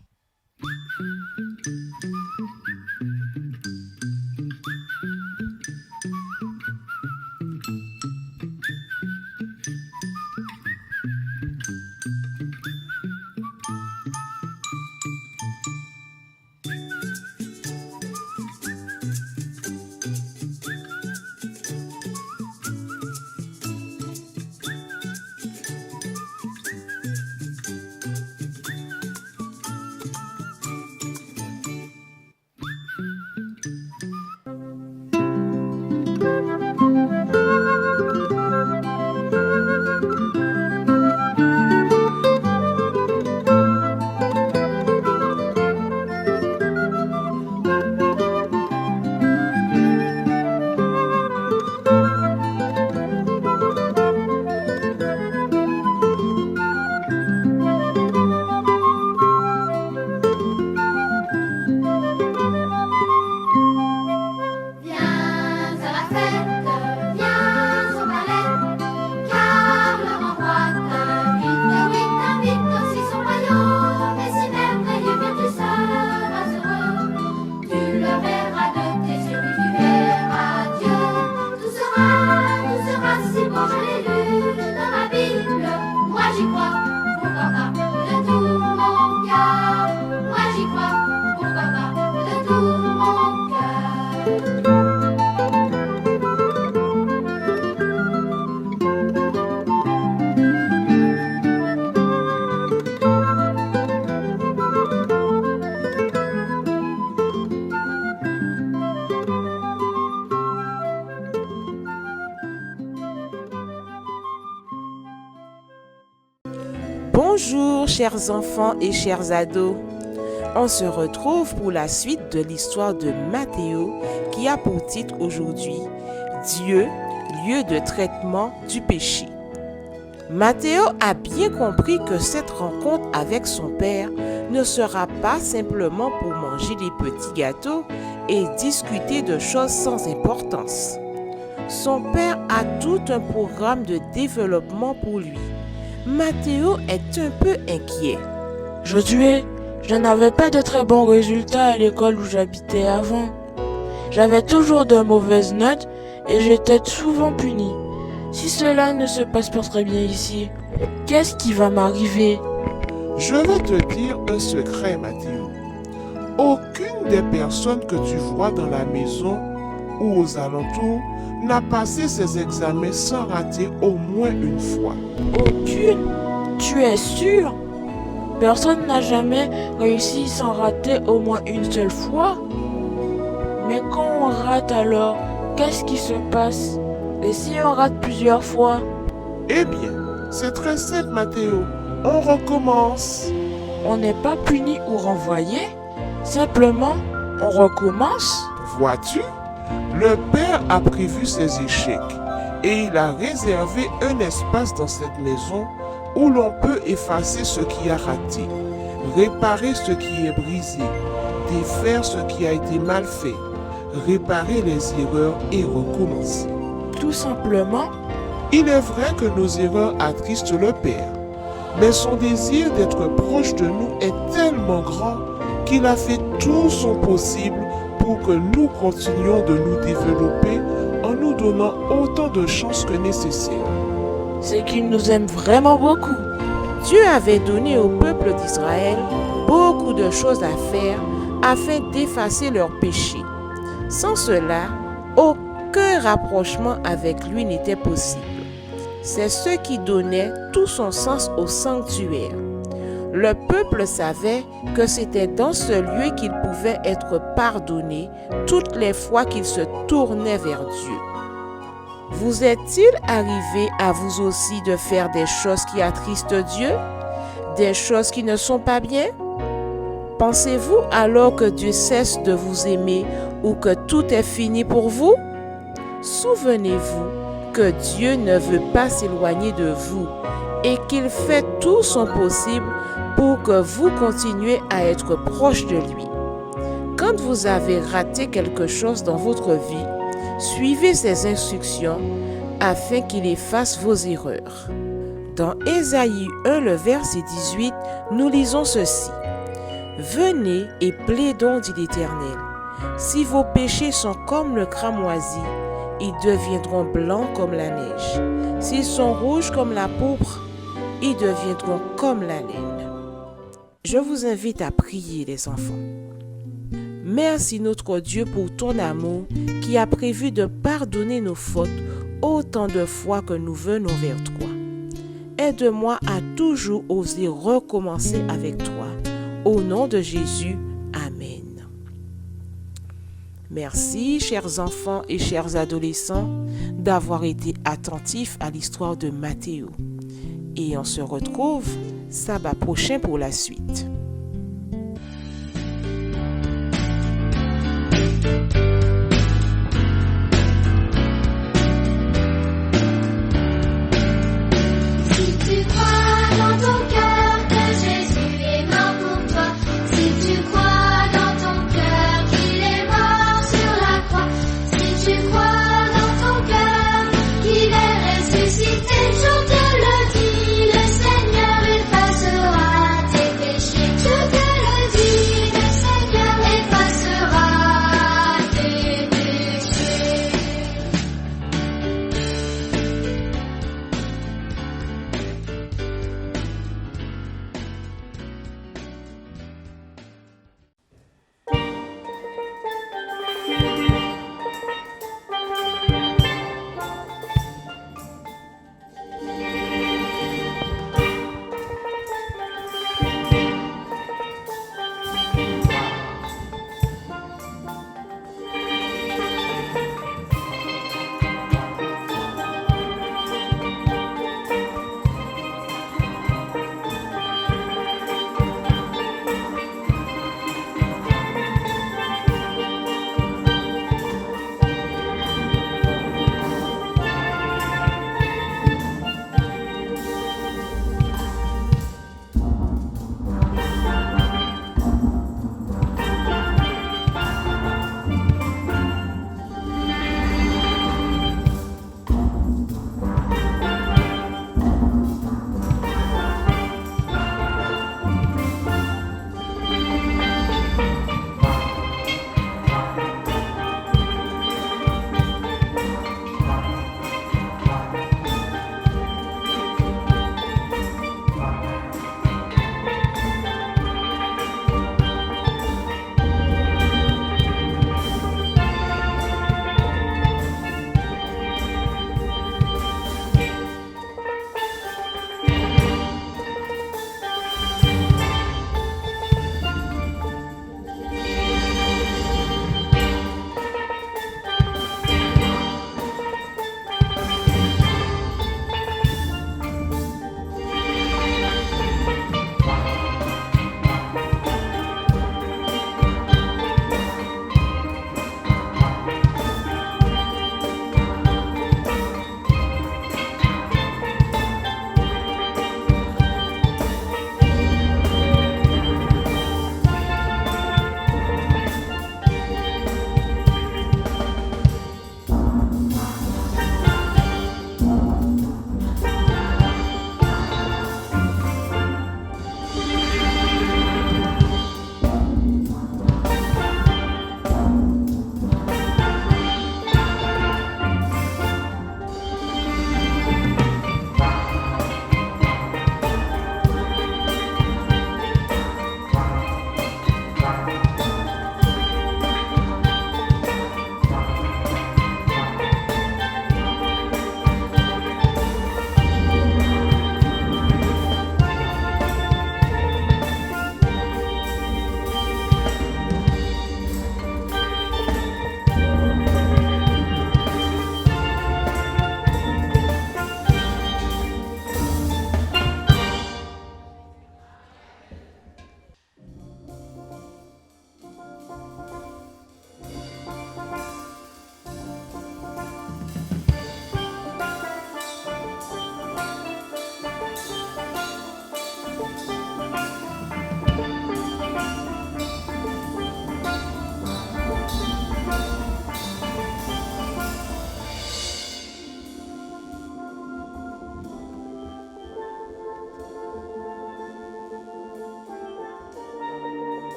Bonjour chers enfants et chers ados. On se retrouve pour la suite de l'histoire de Matthéo qui a pour titre aujourd'hui Dieu, lieu de traitement du péché. Matthéo a bien compris que cette rencontre avec son père ne sera pas simplement pour manger des petits gâteaux et discuter de choses sans importance. Son père a tout un programme de développement pour lui. Matthéo est un peu inquiet. Josué, je n'avais pas de très bons résultats à l'école où j'habitais avant. J'avais toujours de mauvaises notes et j'étais souvent puni. Si cela ne se passe pas très bien ici, qu'est-ce qui va m'arriver? Je vais te dire un secret, Matthéo. Aucune des personnes que tu vois dans la maison ou aux alentours n'a passé ses examens sans rater au moins une fois. Aucune? Tu es sûr? Personne n'a jamais réussi sans rater au moins une seule fois? Mais quand on rate alors, qu'est-ce qui se passe? Et si on rate plusieurs fois? Eh bien, c'est très simple, Matthéo. On recommence. On n'est pas puni ou renvoyé? Simplement, on recommence? Vois-tu? Le Père a prévu ses échecs et il a réservé un espace dans cette maison où l'on peut effacer ce qui a raté, réparer ce qui est brisé, défaire ce qui a été mal fait, réparer les erreurs et recommencer. Tout simplement? Il est vrai que nos erreurs attristent le Père, mais son désir d'être proche de nous est tellement grand qu'il a fait tout son possible pour que nous continuions de nous développer en nous donnant autant de chances que nécessaire. C'est qu'il nous aime vraiment beaucoup. Dieu avait donné au peuple d'Israël beaucoup de choses à faire afin d'effacer leurs péchés. Sans cela, aucun rapprochement avec lui n'était possible. C'est ce qui donnait tout son sens au sanctuaire. Le peuple savait que c'était dans ce lieu qu'il pouvait être pardonné toutes les fois qu'il se tournait vers Dieu. Vous est-il arrivé à vous aussi de faire des choses qui attristent Dieu? Des choses qui ne sont pas bien? Pensez-vous alors que Dieu cesse de vous aimer ou que tout est fini pour vous? Souvenez-vous que Dieu ne veut pas s'éloigner de vous et qu'il fait tout son possible pour que vous continuiez à être proche de lui. Quand vous avez raté quelque chose dans votre vie, suivez ses instructions afin qu'il efface vos erreurs. Dans Ésaïe 1, le verset 18, nous lisons ceci. « Venez et plaidons, dit l'Éternel. Si vos péchés sont comme le cramoisi, ils deviendront blancs comme la neige. S'ils sont rouges comme la pourpre, ils deviendront comme la laine. » Je vous invite à prier, les enfants. Merci notre Dieu pour ton amour qui a prévu de pardonner nos fautes autant de fois que nous venons vers toi. Aide-moi à toujours oser recommencer avec toi. Au nom de Jésus, Amen. Merci, chers enfants et chers adolescents, d'avoir été attentifs à l'histoire de Matthéo. Et on se retrouve sabbat prochain pour la suite.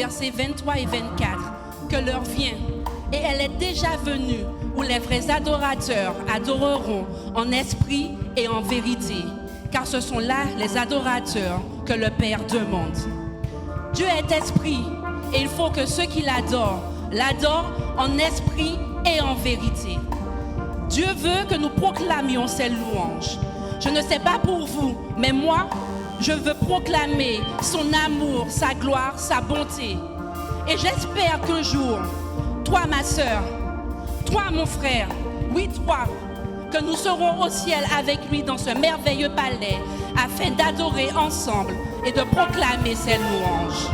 versets 23 et 24, que l'heure vient, et elle est déjà venue, où les vrais adorateurs adoreront en esprit et en vérité, car ce sont là les adorateurs que le Père demande. Dieu est esprit, et il faut que ceux qui l'adorent en esprit et en vérité. Dieu veut que nous proclamions ses louanges. Je ne sais pas pour vous, mais moi, je veux proclamer son amour, sa gloire, sa bonté. Et j'espère qu'un jour, toi ma sœur, toi mon frère, oui toi, que nous serons au ciel avec lui dans ce merveilleux palais afin d'adorer ensemble et de proclamer ses louanges.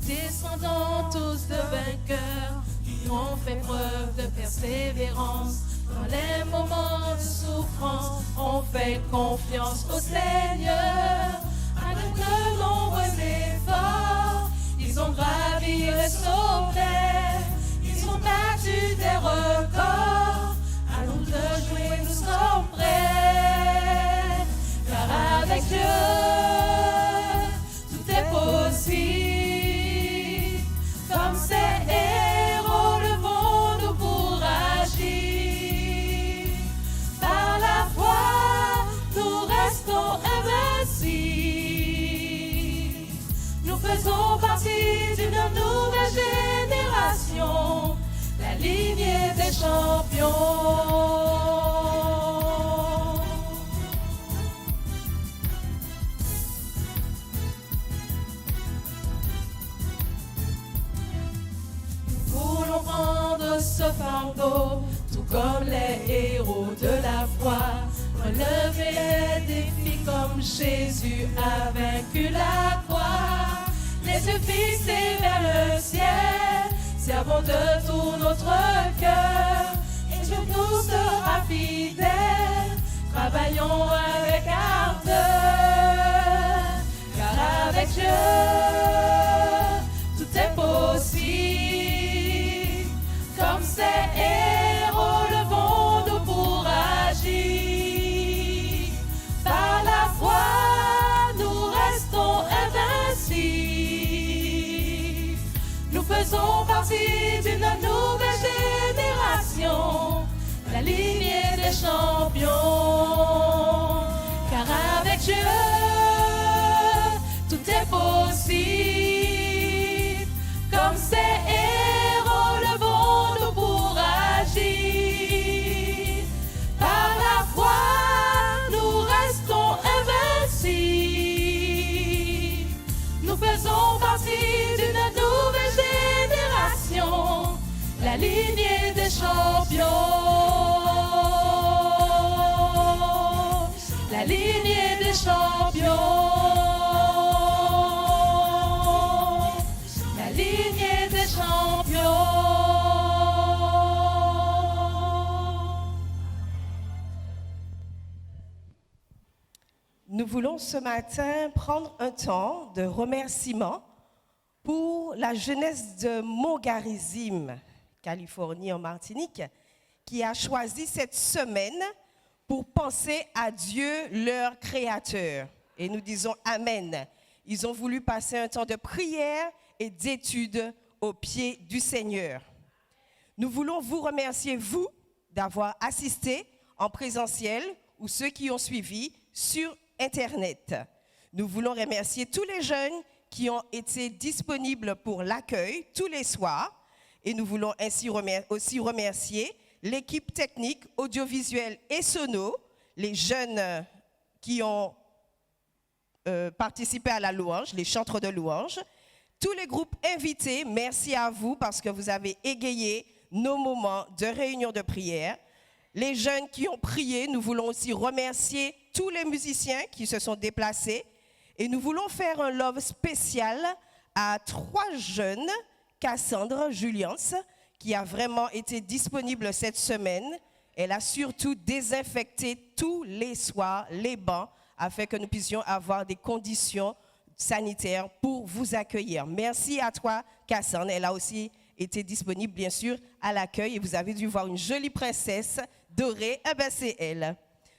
Descendons tous de vainqueurs qui ont fait preuve de persévérance. Dans les moments de souffrance, on fait confiance au Seigneur. Avec de nombreux efforts, ils ont gravi le sommet. Ils ont battu des records. À nous de jouer, nous sommes prêts. Car avec Dieu, tout est possible. Comme ces héros, levons-nous pour agir. Par la foi, nous restons invincibles. Nous faisons partie d'une nouvelle génération, la lignée des champions. Prendre ce fardeau, tout comme les héros de la foi, relever les défis comme Jésus a vaincu la croix. Les yeux fixés vers le ciel, servons de tout notre cœur, et Dieu nous sera fidèle, travaillons avec ardeur, car avec Dieu, tout est possible. Comme ces héros, levons-nous pour agir. Par la foi, nous restons invincibles. Nous faisons partie d'une nouvelle génération, la lignée des champions. Car avec Dieu, est possible. Comme ces héros, levons-nous pour agir. Par la foi, nous restons invincibles. Nous faisons partie d'une nouvelle génération, la lignée des champions. La lignée des champions. La lignée des champions. Nous voulons ce matin prendre un temps de remerciement pour la jeunesse de Montgarizim, Californie en Martinique, qui a choisi cette semaine pour penser à Dieu, leur Créateur. Et nous disons Amen. Ils ont voulu passer un temps de prière et d'étude au pied du Seigneur. Nous voulons vous remercier, vous, d'avoir assisté en présentiel ou ceux qui ont suivi sur Internet. Nous voulons remercier tous les jeunes qui ont été disponibles pour l'accueil tous les soirs. Et nous voulons ainsi aussi remercier l'équipe technique, audiovisuelle et sono, les jeunes qui ont participé à la louange, les chantres de louange, tous les groupes invités, merci à vous parce que vous avez égayé nos moments de réunion de prière. Les jeunes qui ont prié, nous voulons aussi remercier tous les musiciens qui se sont déplacés et nous voulons faire un love spécial à 3 jeunes, Cassandre Julians, qui a vraiment été disponible cette semaine. Elle a surtout désinfecté tous les soirs les bancs afin que nous puissions avoir des conditions sanitaires pour vous accueillir. Merci à toi, Cassandre. Elle a aussi été disponible, bien sûr, à l'accueil et vous avez dû voir une jolie princesse dorée. Eh bien, c'est elle.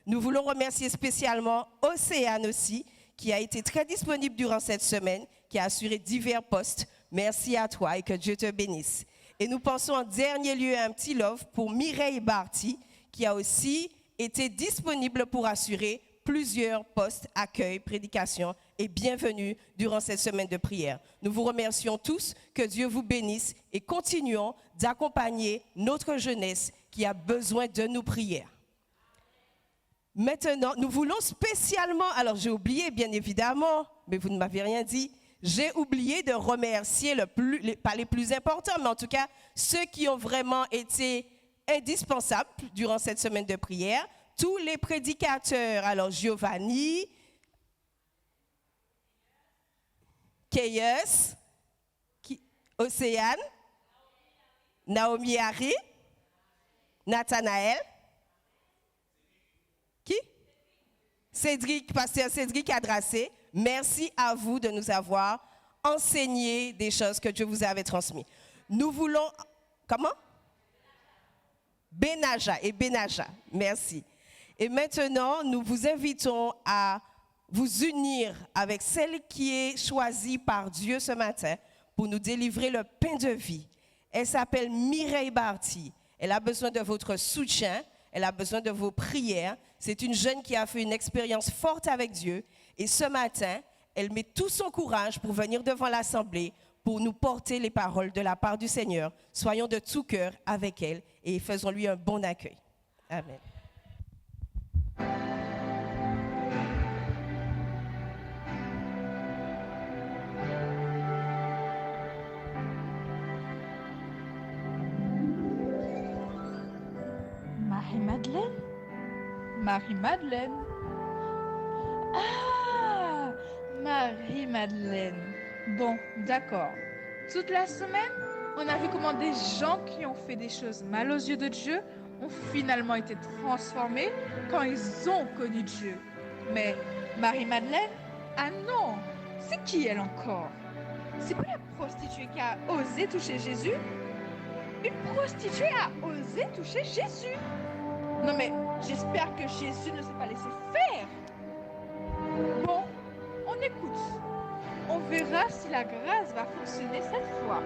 Nous voulons remercier spécialement Océane aussi, qui a été très disponible durant cette semaine, qui a assuré divers postes. Merci à toi et que Dieu te bénisse. Et nous pensons en dernier lieu à un petit love pour Mireille Barty, qui a aussi été disponible pour assurer plusieurs postes, accueil, prédication et bienvenue durant cette semaine de prière. Nous vous remercions tous, que Dieu vous bénisse et continuons d'accompagner notre jeunesse qui a besoin de nos prières. Maintenant, nous voulons spécialement, alors j'ai oublié bien évidemment, mais vous ne m'avez rien dit, j'ai oublié de remercier pas les plus importants, mais en tout cas ceux qui ont vraiment été indispensables durant cette semaine de prière. Tous les prédicateurs, alors Giovanni, Keyes, Océane, Naomi Harry, Nathanaël, qui? Cédric, pasteur Cédric Adrassé. Merci à vous de nous avoir enseigné des choses que Dieu vous avait transmises. Nous voulons... Comment? Benaja et Benaja. Merci. Et maintenant, nous vous invitons à vous unir avec celle qui est choisie par Dieu ce matin pour nous délivrer le pain de vie. Elle s'appelle Mireille Barty. Elle a besoin de votre soutien. Elle a besoin de vos prières. C'est une jeune qui a fait une expérience forte avec Dieu. Et ce matin, elle met tout son courage pour venir devant l'Assemblée, pour nous porter les paroles de la part du Seigneur. Soyons de tout cœur avec elle et faisons-lui un bon accueil. Amen. Marie-Madeleine? Marie-Madeleine? Ah! Marie-Madeleine. Bon, d'accord. Toute la semaine, on a vu comment des gens qui ont fait des choses mal aux yeux de Dieu ont finalement été transformés quand ils ont connu Dieu. Mais Marie-Madeleine, ah non! C'est qui elle encore? C'est pas la prostituée qui a osé toucher Jésus? Une prostituée a osé toucher Jésus? Non mais j'espère que Jésus ne s'est pas laissé faire. Bon, on écoute. On verra si la grâce va fonctionner cette fois.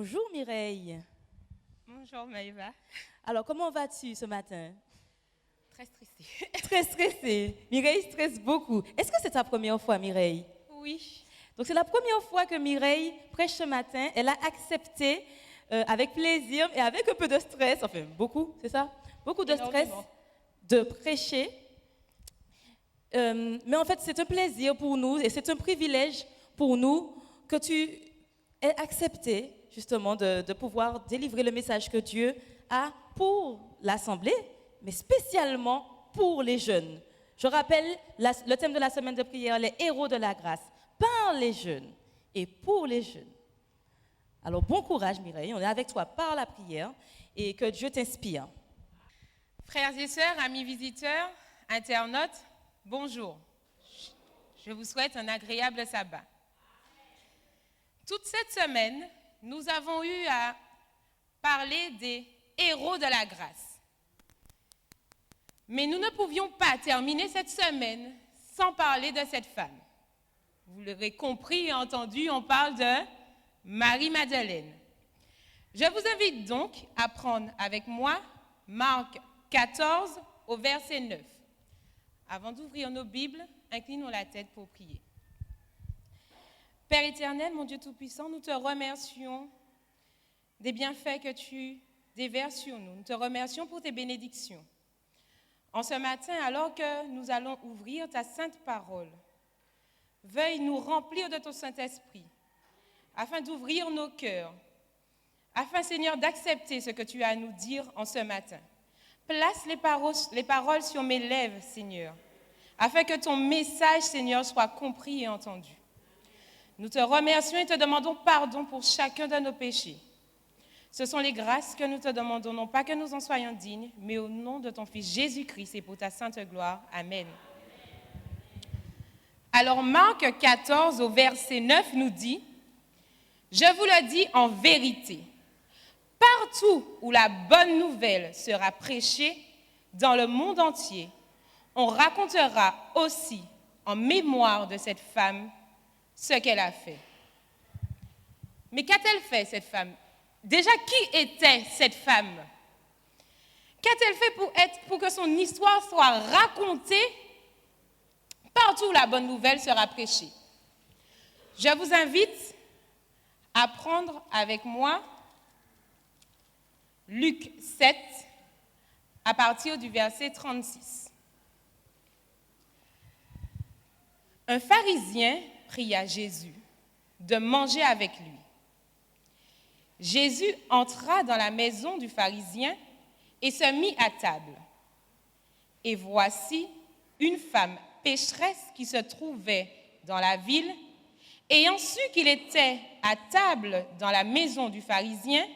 Bonjour Mireille. Bonjour Maëva. Alors, comment vas-tu ce matin? Très stressée. Très stressée. Mireille stresse beaucoup. Est-ce que c'est ta première fois, Mireille? Oui. Donc, c'est la première fois que Mireille prêche ce matin. Elle a accepté avec plaisir et avec un peu de stress, enfin beaucoup, c'est ça? Beaucoup de stress de prêcher. Mais en fait, c'est un plaisir pour nous et c'est un privilège pour nous que tu aies accepté justement de pouvoir délivrer le message que Dieu a pour l'Assemblée, mais spécialement pour les jeunes. Je rappelle le thème de la semaine de prière, les héros de la grâce, par les jeunes et pour les jeunes. Alors bon courage Mireille, on est avec toi par la prière et que Dieu t'inspire. Frères et sœurs, amis visiteurs, internautes, bonjour. Je vous souhaite un agréable sabbat. Toute cette semaine, nous avons eu à parler des héros de la grâce. Mais nous ne pouvions pas terminer cette semaine sans parler de cette femme. Vous l'aurez compris et entendu, on parle de Marie-Madeleine. Je vous invite donc à prendre avec moi Marc 14 au verset 9. Avant d'ouvrir nos Bibles, inclinons la tête pour prier. Père éternel, mon Dieu Tout-Puissant, nous te remercions des bienfaits que tu déverses sur nous. Nous te remercions pour tes bénédictions. En ce matin, alors que nous allons ouvrir ta sainte parole, veuille nous remplir de ton Saint-Esprit, afin d'ouvrir nos cœurs, afin, Seigneur, d'accepter ce que tu as à nous dire en ce matin. Place les paroles sur mes lèvres, Seigneur, afin que ton message, Seigneur, soit compris et entendu. Nous te remercions et te demandons pardon pour chacun de nos péchés. Ce sont les grâces que nous te demandons, non pas que nous en soyons dignes, mais au nom de ton Fils Jésus-Christ et pour ta sainte gloire. Amen. Alors Marc 14 au verset 9 nous dit « Je vous le dis en vérité, partout où la bonne nouvelle sera prêchée dans le monde entier, on racontera aussi en mémoire de cette femme ce qu'elle a fait. » Mais qu'a-t-elle fait cette femme? Déjà, qui était cette femme? Qu'a-t-elle fait pour que son histoire soit racontée partout où la bonne nouvelle sera prêchée? Je vous invite à prendre avec moi Luc 7 à partir du verset 36. Un pharisien pria à Jésus de manger avec lui. Jésus entra dans la maison du pharisien et se mit à table. Et voici une femme pécheresse qui se trouvait dans la ville, ayant su qu'il était à table dans la maison du pharisien,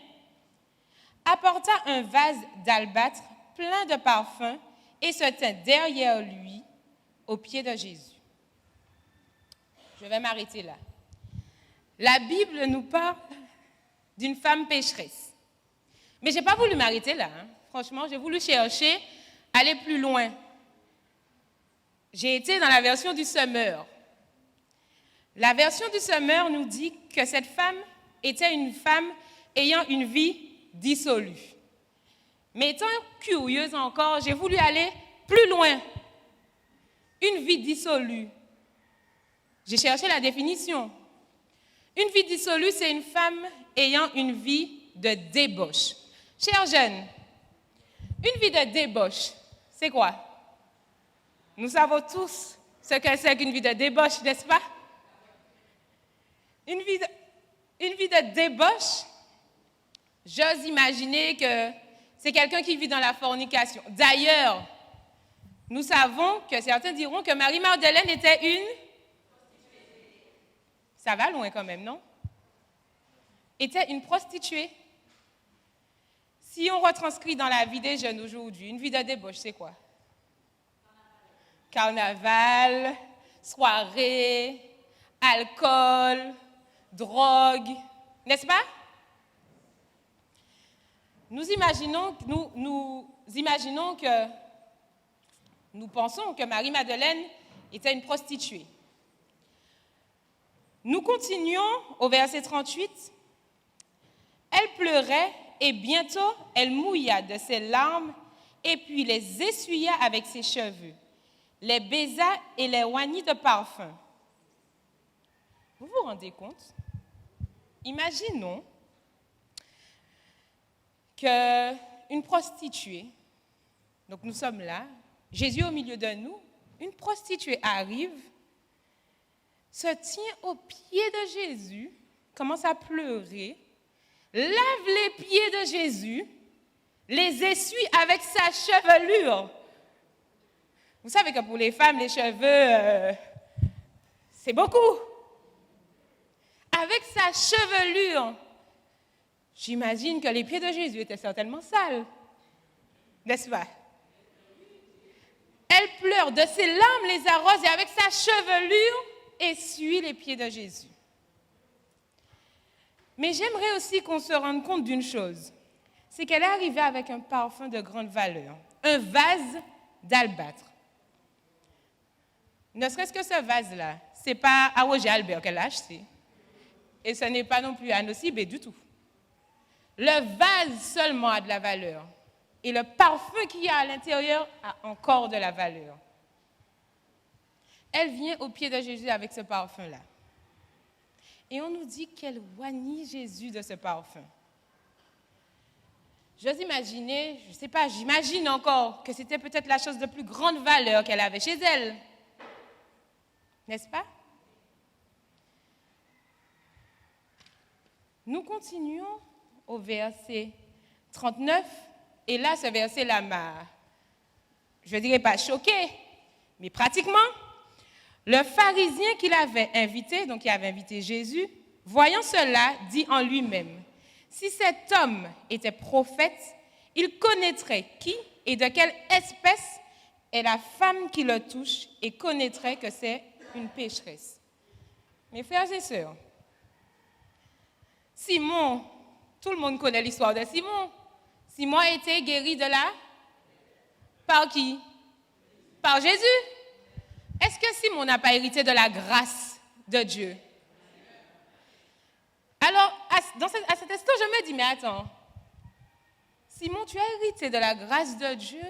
apporta un vase d'albâtre plein de parfums et se tint derrière lui aux pieds de Jésus. Je vais m'arrêter là. La Bible nous parle d'une femme pécheresse. Mais je n'ai pas voulu m'arrêter là. Franchement, j'ai voulu chercher, aller plus loin. J'ai été dans la version du Semeur. La version du Semeur nous dit que cette femme était une femme ayant une vie dissolue. Mais étant curieuse encore, j'ai voulu aller plus loin. Une vie dissolue. J'ai cherché la définition. Une vie dissolue, c'est une femme ayant une vie de débauche. Chers jeunes, une vie de débauche, c'est quoi? Nous savons tous ce que c'est qu'une vie de débauche, n'est-ce pas? Une vie de débauche, j'ose imaginer que c'est quelqu'un qui vit dans la fornication. D'ailleurs, nous savons que certains diront que Marie-Madeleine était une... Ça va loin quand même, non? Était une prostituée. Si on retranscrit dans la vie des jeunes aujourd'hui, une vie de débauche, c'est quoi? Carnaval, soirée, alcool, drogue, n'est-ce pas? Nous pensons que Marie-Madeleine était une prostituée. Nous continuons au verset 38. Elle pleurait et bientôt elle mouilla de ses larmes et puis les essuya avec ses cheveux, les baisa et les oignit de parfum. Vous vous rendez compte? Imaginons qu'une prostituée, donc nous sommes là, Jésus au milieu de nous, une prostituée arrive, se tient aux pieds de Jésus, commence à pleurer, lave les pieds de Jésus, les essuie avec sa chevelure. Vous savez que pour les femmes, les cheveux, c'est beaucoup. Avec sa chevelure, j'imagine que les pieds de Jésus étaient certainement sales, n'est-ce pas? Elle pleure, de ses larmes les arrose et avec sa chevelure, essuie les pieds de Jésus. Mais j'aimerais aussi qu'on se rende compte d'une chose, c'est qu'elle est arrivée avec un parfum de grande valeur, un vase d'albâtre. Ne serait-ce que ce vase-là, ce n'est pas à Roger Albert qu'elle a acheté, et ce n'est pas non plus à Nocibé du tout. Le vase seulement a de la valeur, et le parfum qu'il y a à l'intérieur a encore de la valeur. Elle vient au pied de Jésus avec ce parfum-là. Et on nous dit qu'elle oignit Jésus de ce parfum. J'ose imaginer, je ne sais pas, j'imagine encore que c'était peut-être la chose de plus grande valeur qu'elle avait chez elle. N'est-ce pas? Nous continuons au verset 39. Et là, ce verset-là m'a, je ne dirais pas choqué, mais pratiquement. Le pharisien qu'il avait invité, donc il avait invité Jésus, voyant cela, dit en lui-même, si cet homme était prophète, il connaîtrait qui et de quelle espèce est la femme qui le touche et connaîtrait que c'est une pécheresse. Mes frères et sœurs, Simon, tout le monde connaît l'histoire de Simon. Simon a été guéri de là? Par qui? Par Jésus. Est-ce que Simon n'a pas hérité de la grâce de Dieu? Alors, à cet instant, je me dis, mais attends, Simon, tu as hérité de la grâce de Dieu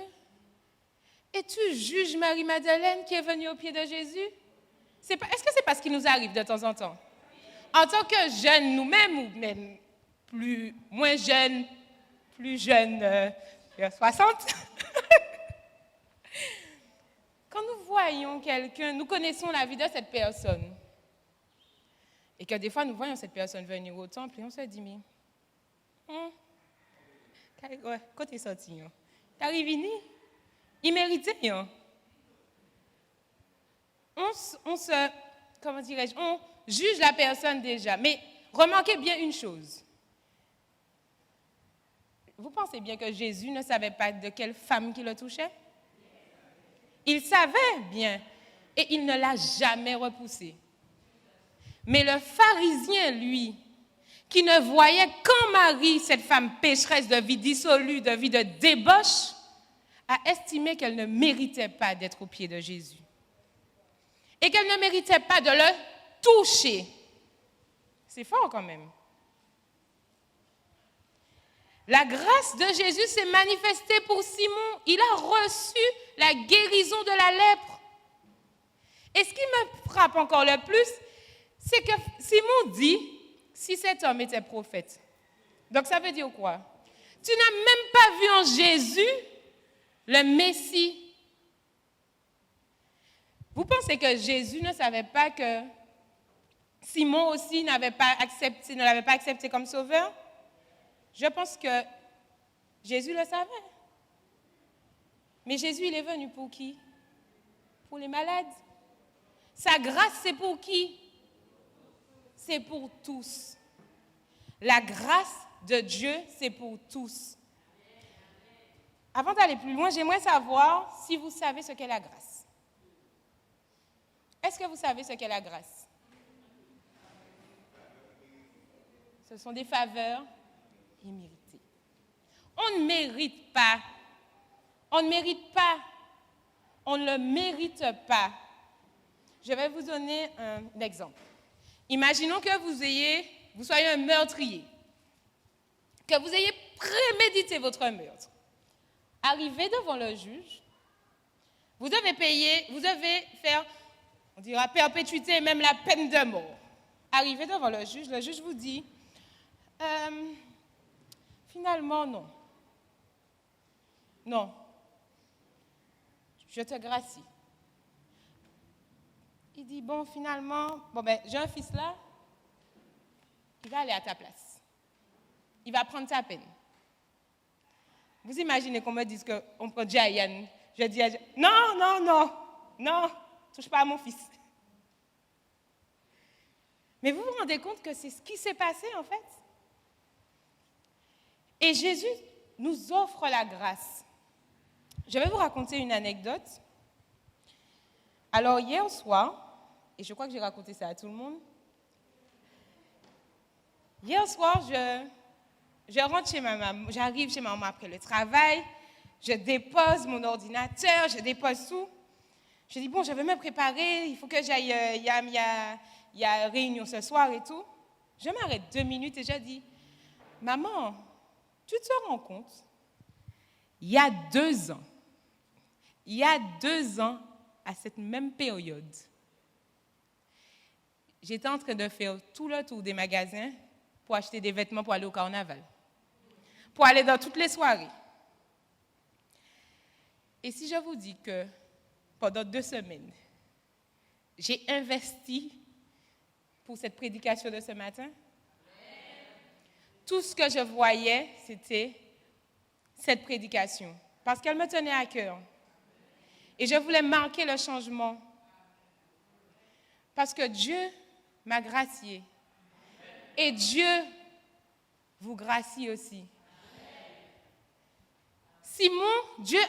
et tu juges Marie-Madeleine qui est venue au pied de Jésus? Est-ce que c'est parce qu'il nous arrive de temps en temps? En tant que jeunes nous-mêmes, ou même moins jeunes, plus jeunes, vers 60, quand nous voyons quelqu'un, nous connaissons la vie de cette personne, et que des fois nous voyons cette personne venir au temple, et on se dit, mais, côté sorti, il arrive ici, il méritait, comment dirais-je, on juge la personne déjà, mais remarquez bien une chose. Vous pensez bien que Jésus ne savait pas de quelle femme qui le touchait? Il savait bien et il ne l'a jamais repoussé. Mais le pharisien, lui, qui ne voyait qu'en Marie, cette femme pécheresse de vie dissolue, de vie de débauche, a estimé qu'elle ne méritait pas d'être au pied de Jésus. Et qu'elle ne méritait pas de le toucher. C'est fort quand même. La grâce de Jésus s'est manifestée pour Simon. Il a reçu la guérison de la lèpre. Et ce qui me frappe encore le plus, c'est que Simon dit, si cet homme était prophète. Donc ça veut dire quoi? Tu n'as même pas vu en Jésus le Messie. Vous pensez que Jésus ne savait pas que Simon aussi ne l'avait pas accepté comme sauveur? Je pense que Jésus le savait. Mais Jésus, il est venu pour qui? Pour les malades. Sa grâce, c'est pour qui? C'est pour tous. La grâce de Dieu, c'est pour tous. Avant d'aller plus loin, j'aimerais savoir si vous savez ce qu'est la grâce. Est-ce que vous savez ce qu'est la grâce? Ce sont des faveurs imméritées. On ne mérite pas. On ne mérite pas. On ne le mérite pas. Je vais vous donner un exemple. Imaginons que vous soyez un meurtrier. que vous ayez prémédité votre meurtre. Arrivé devant le juge, vous devez faire, on dira perpétuité, même la peine de mort. Arrivé devant le juge vous dit, finalement non. Non, je te gracie. Il dit, bon, finalement, j'ai un fils là, il va aller à ta place. Il va prendre ta peine. Vous imaginez qu'on me dise qu'on prend Jayan. Je dis à non, touche pas à mon fils. Mais vous vous rendez compte que c'est ce qui s'est passé en fait? Et Jésus nous offre la grâce. Je vais vous raconter une anecdote. Alors hier soir, et je crois que j'ai raconté ça à tout le monde, hier soir, je rentre chez ma maman, j'arrive chez ma maman après le travail, je dépose mon ordinateur, je dépose tout. Je dis, bon, je vais me préparer, il faut que j'aille, il y a réunion ce soir et tout. Je m'arrête 2 minutes et je dis, maman, tu te rends compte, il y a 2 ans, à cette même période, j'étais en train de faire tout le tour des magasins pour acheter des vêtements pour aller au carnaval, pour aller dans toutes les soirées. Et si je vous dis que pendant 2 semaines, j'ai investi pour cette prédication de ce matin, tout ce que je voyais, c'était cette prédication, parce qu'elle me tenait à cœur. Et je voulais marquer le changement, parce que Dieu m'a gracié. Et Dieu vous gracie aussi. Simon, Dieu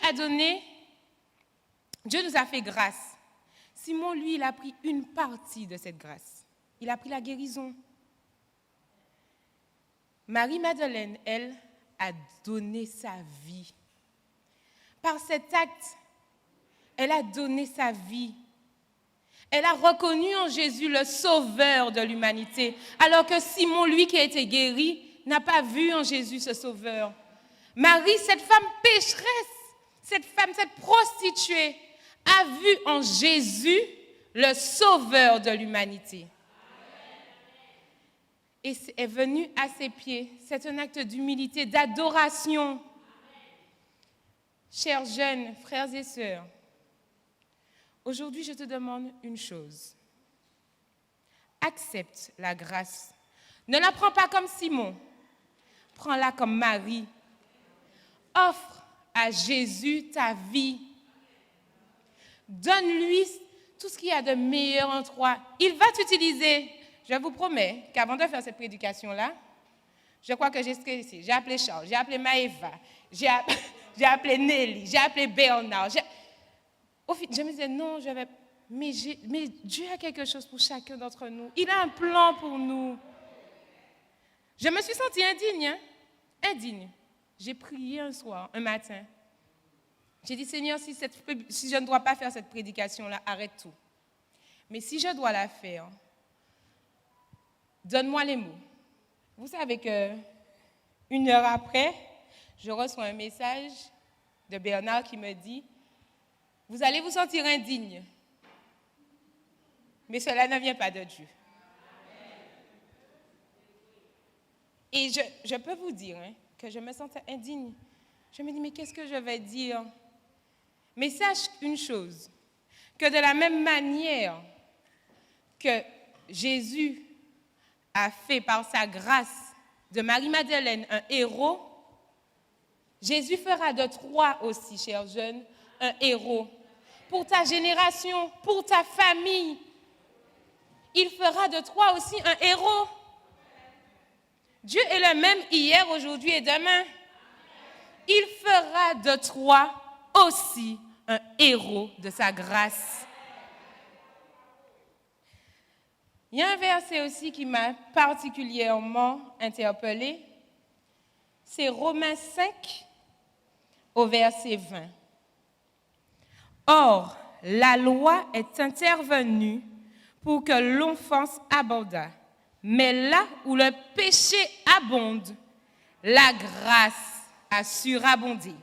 nous a fait grâce. Simon, lui, il a pris une partie de cette grâce. Il a pris la guérison. Marie-Madeleine, elle, a donné sa vie. Par cet acte, elle a donné sa vie. Elle a reconnu en Jésus le sauveur de l'humanité, alors que Simon, lui qui a été guéri, n'a pas vu en Jésus ce sauveur. Marie, cette femme pécheresse, cette prostituée, a vu en Jésus le sauveur de l'humanité. Et est venue à ses pieds. C'est un acte d'humilité, d'adoration. Chers jeunes, frères et sœurs, aujourd'hui, je te demande une chose. Accepte la grâce. Ne la prends pas comme Simon. Prends-la comme Marie. Offre à Jésus ta vie. Donne-lui tout ce qu'il y a de meilleur en toi. Il va t'utiliser. Je vous promets qu'avant de faire cette prédication-là, je crois que j'ai stressé. J'ai appelé Charles, j'ai appelé Maëva, j'ai appelé Nelly, j'ai appelé Bernard. Je me disais, non, mais Dieu a quelque chose pour chacun d'entre nous. Il a un plan pour nous. Je me suis sentie indigne. Indigne. J'ai prié un matin. J'ai dit, Seigneur, si je ne dois pas faire cette prédication-là, arrête tout. Mais si je dois la faire, donne-moi les mots. Vous savez que 1 heure après, je reçois un message de Bernard qui me dit, vous allez vous sentir indigne, mais cela ne vient pas de Dieu. Et je peux vous dire que je me sentais indigne. Je me dis, mais qu'est-ce que je vais dire? Mais sache une chose, que de la même manière que Jésus a fait par sa grâce de Marie-Madeleine un héros, Jésus fera de toi aussi, chers jeunes, un héros. Pour ta génération, pour ta famille, il fera de toi aussi un héros. Dieu est le même hier, aujourd'hui et demain. Il fera de toi aussi un héros de sa grâce. Il y a un verset aussi qui m'a particulièrement interpellée. C'est Romains 5 au verset 20. Or, la loi est intervenue pour que l'offense abondât. Mais là où le péché abonde, la grâce a surabondé,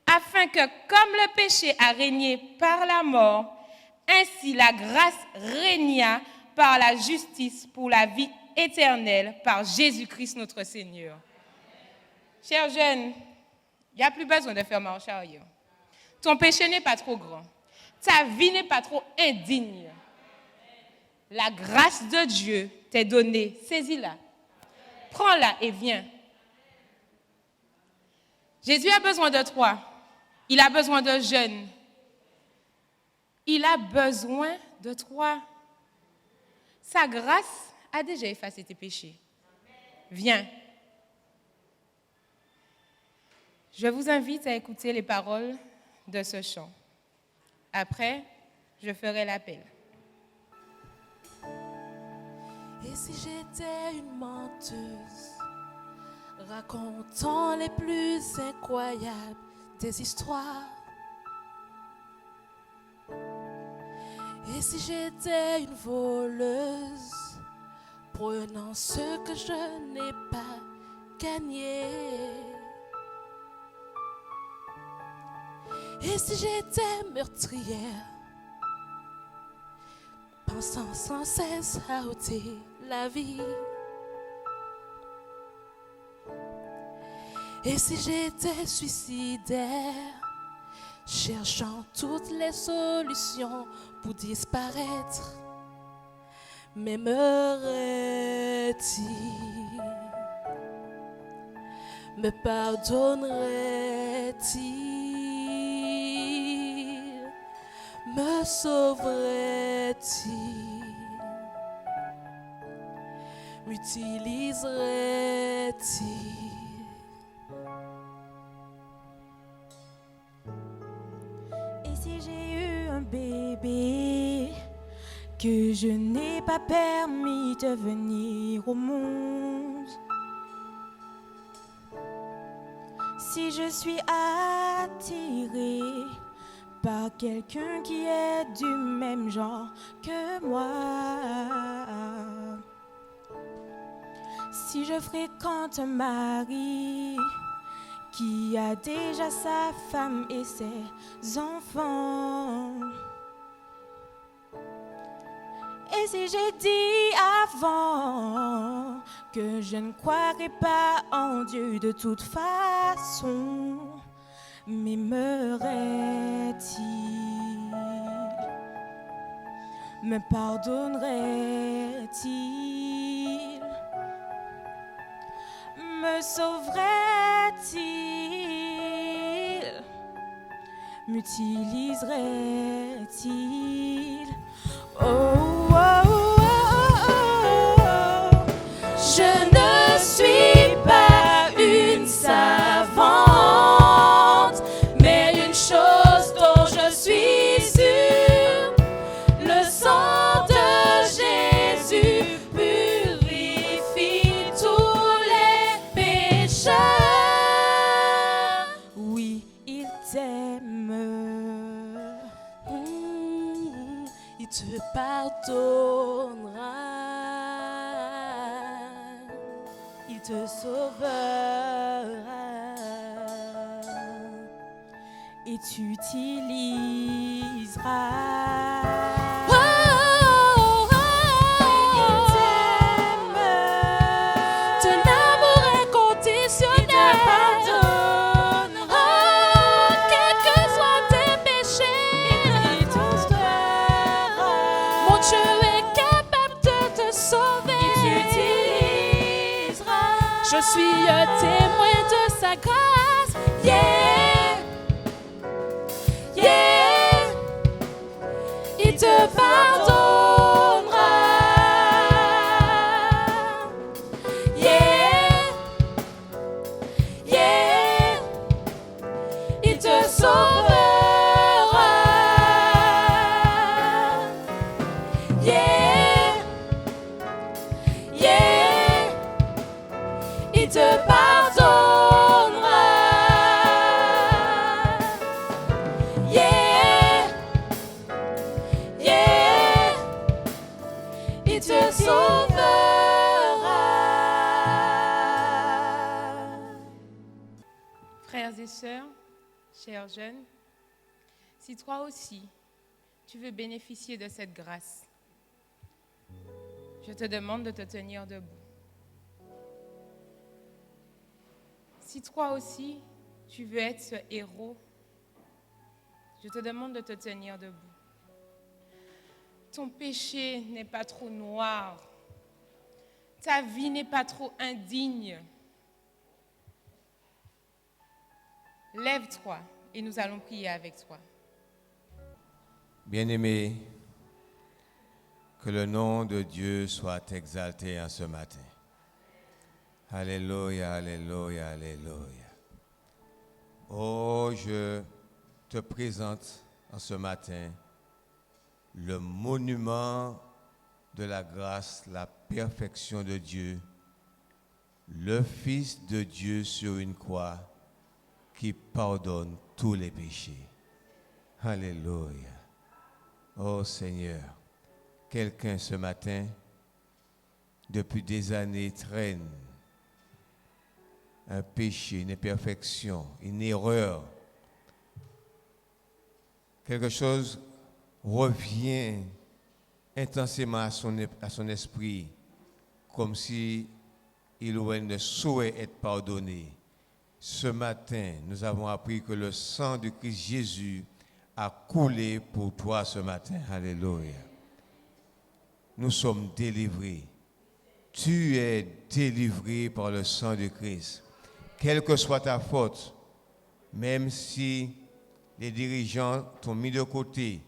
afin que, comme le péché a régné par la mort, ainsi la grâce régna par la justice pour la vie éternelle par Jésus-Christ notre Seigneur. Chers jeunes, il n'y a plus besoin de faire marche arrière. Ton péché n'est pas trop grand. Ta vie n'est pas trop indigne. La grâce de Dieu t'est donnée. Saisis-la. Prends-la et viens. Jésus a besoin de toi. Il a besoin de jeunes. Il a besoin de toi. Sa grâce a déjà effacé tes péchés. Viens. Je vous invite à écouter les paroles de ce chant. Après, je ferai l'appel. Et si j'étais une menteuse, racontant les plus incroyables des histoires. Et si j'étais une voleuse, prenant ce que je n'ai pas gagné. Et si j'étais meurtrière, pensant sans cesse à ôter la vie. Et si j'étais suicidaire, cherchant toutes les solutions pour disparaître, m'aimerait-il, me pardonnerait-il, me sauverait-il, m'utiliserait-il? Et si j'ai eu un bébé que je n'ai pas permis de venir au monde, si je suis attirée par quelqu'un qui est du même genre que moi, si je fréquente un mari qui a déjà sa femme et ses enfants, et si j'ai dit avant que je ne croirais pas en Dieu de toute façon, m'aimerait-il, me pardonnerait-il, me sauverait-il, m'utiliserait-il? Oh, oh, oh, oh, oh. Je ne suis pas une savante, mais une chose dont je suis sûre, le sang de Jésus purifie tous les pécheurs. Oui, il t'aime. Il te pardonnera, il te sauvera et t'utiliseras. Oh, oh, oh, il t'aime, ton amour inconditionnel, il te pardonnera, quels que soient tes péchés, il t'instruira. Mon Dieu est capable de te sauver, il t'utilisera. Je suis un témoin de sa grâce, yeah, yeah. Il te pardonnera, yeah, yeah. Il te sauvera, yeah, yeah. Il te pardonnera, yeah, yeah. sœurs, chers jeunes, si toi aussi, tu veux bénéficier de cette grâce, je te demande de te tenir debout. Si toi aussi, tu veux être ce héros, je te demande de te tenir debout. Ton péché n'est pas trop noir. Ta vie n'est pas trop indigne. Lève-toi et nous allons prier avec toi. Bien-aimés, que le nom de Dieu soit exalté en ce matin. Alléluia, alléluia, alléluia. Oh, je te présente en ce matin le monument de la grâce, la perfection de Dieu, le Fils de Dieu sur une croix qui pardonne tous les péchés. Alléluia. Oh Seigneur, quelqu'un ce matin, depuis des années, traîne un péché, une imperfection, une erreur. Quelque chose revient intensément à son esprit, comme si il ou elle ne souhait être pardonné. Ce matin, nous avons appris que le sang de Christ Jésus a coulé pour toi ce matin. Alléluia. Nous sommes délivrés. Tu es délivré par le sang de Christ. Quelle que soit ta faute, même si les dirigeants t'ont mis de côté,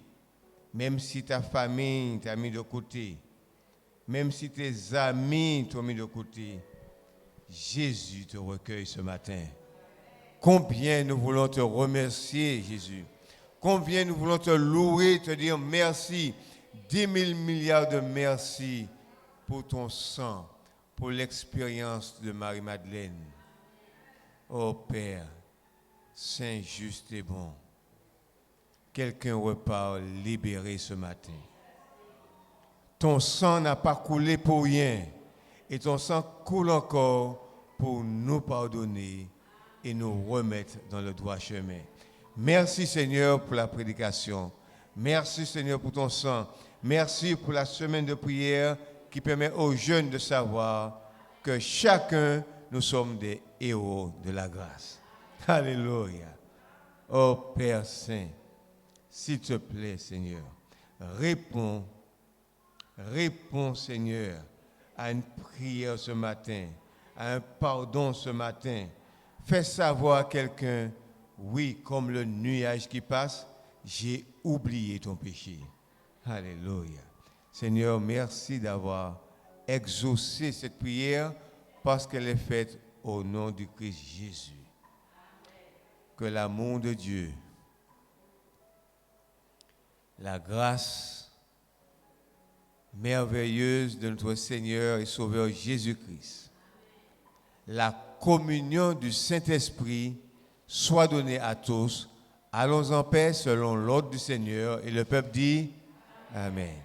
même si ta famille t'a mis de côté, même si tes amis t'ont mis de côté, Jésus te recueille ce matin. Combien nous voulons te remercier, Jésus. Combien nous voulons te louer, te dire merci. 10 000 milliards de merci pour ton sang, pour l'expérience de Marie-Madeleine. Oh Père, Saint, juste et bon, quelqu'un repart libéré ce matin. Ton sang n'a pas coulé pour rien et ton sang coule encore pour nous pardonner et nous remettre dans le droit chemin. Merci Seigneur pour la prédication. Merci Seigneur pour ton sang. Merci pour la semaine de prière qui permet aux jeunes de savoir que chacun, nous sommes des héros de la grâce. Alléluia. Oh Père Saint, s'il te plaît Seigneur, réponds Seigneur à une prière ce matin, à un pardon ce matin. Fais savoir à quelqu'un, oui, comme le nuage qui passe, j'ai oublié ton péché. Alléluia. Seigneur, merci d'avoir exaucé cette prière parce qu'elle est faite au nom du Christ Jésus. Que l'amour de Dieu, la grâce merveilleuse de notre Seigneur et Sauveur Jésus-Christ, la communion du Saint-Esprit soit donnée à tous. Allons en paix selon l'ordre du Seigneur. Et le peuple dit Amen.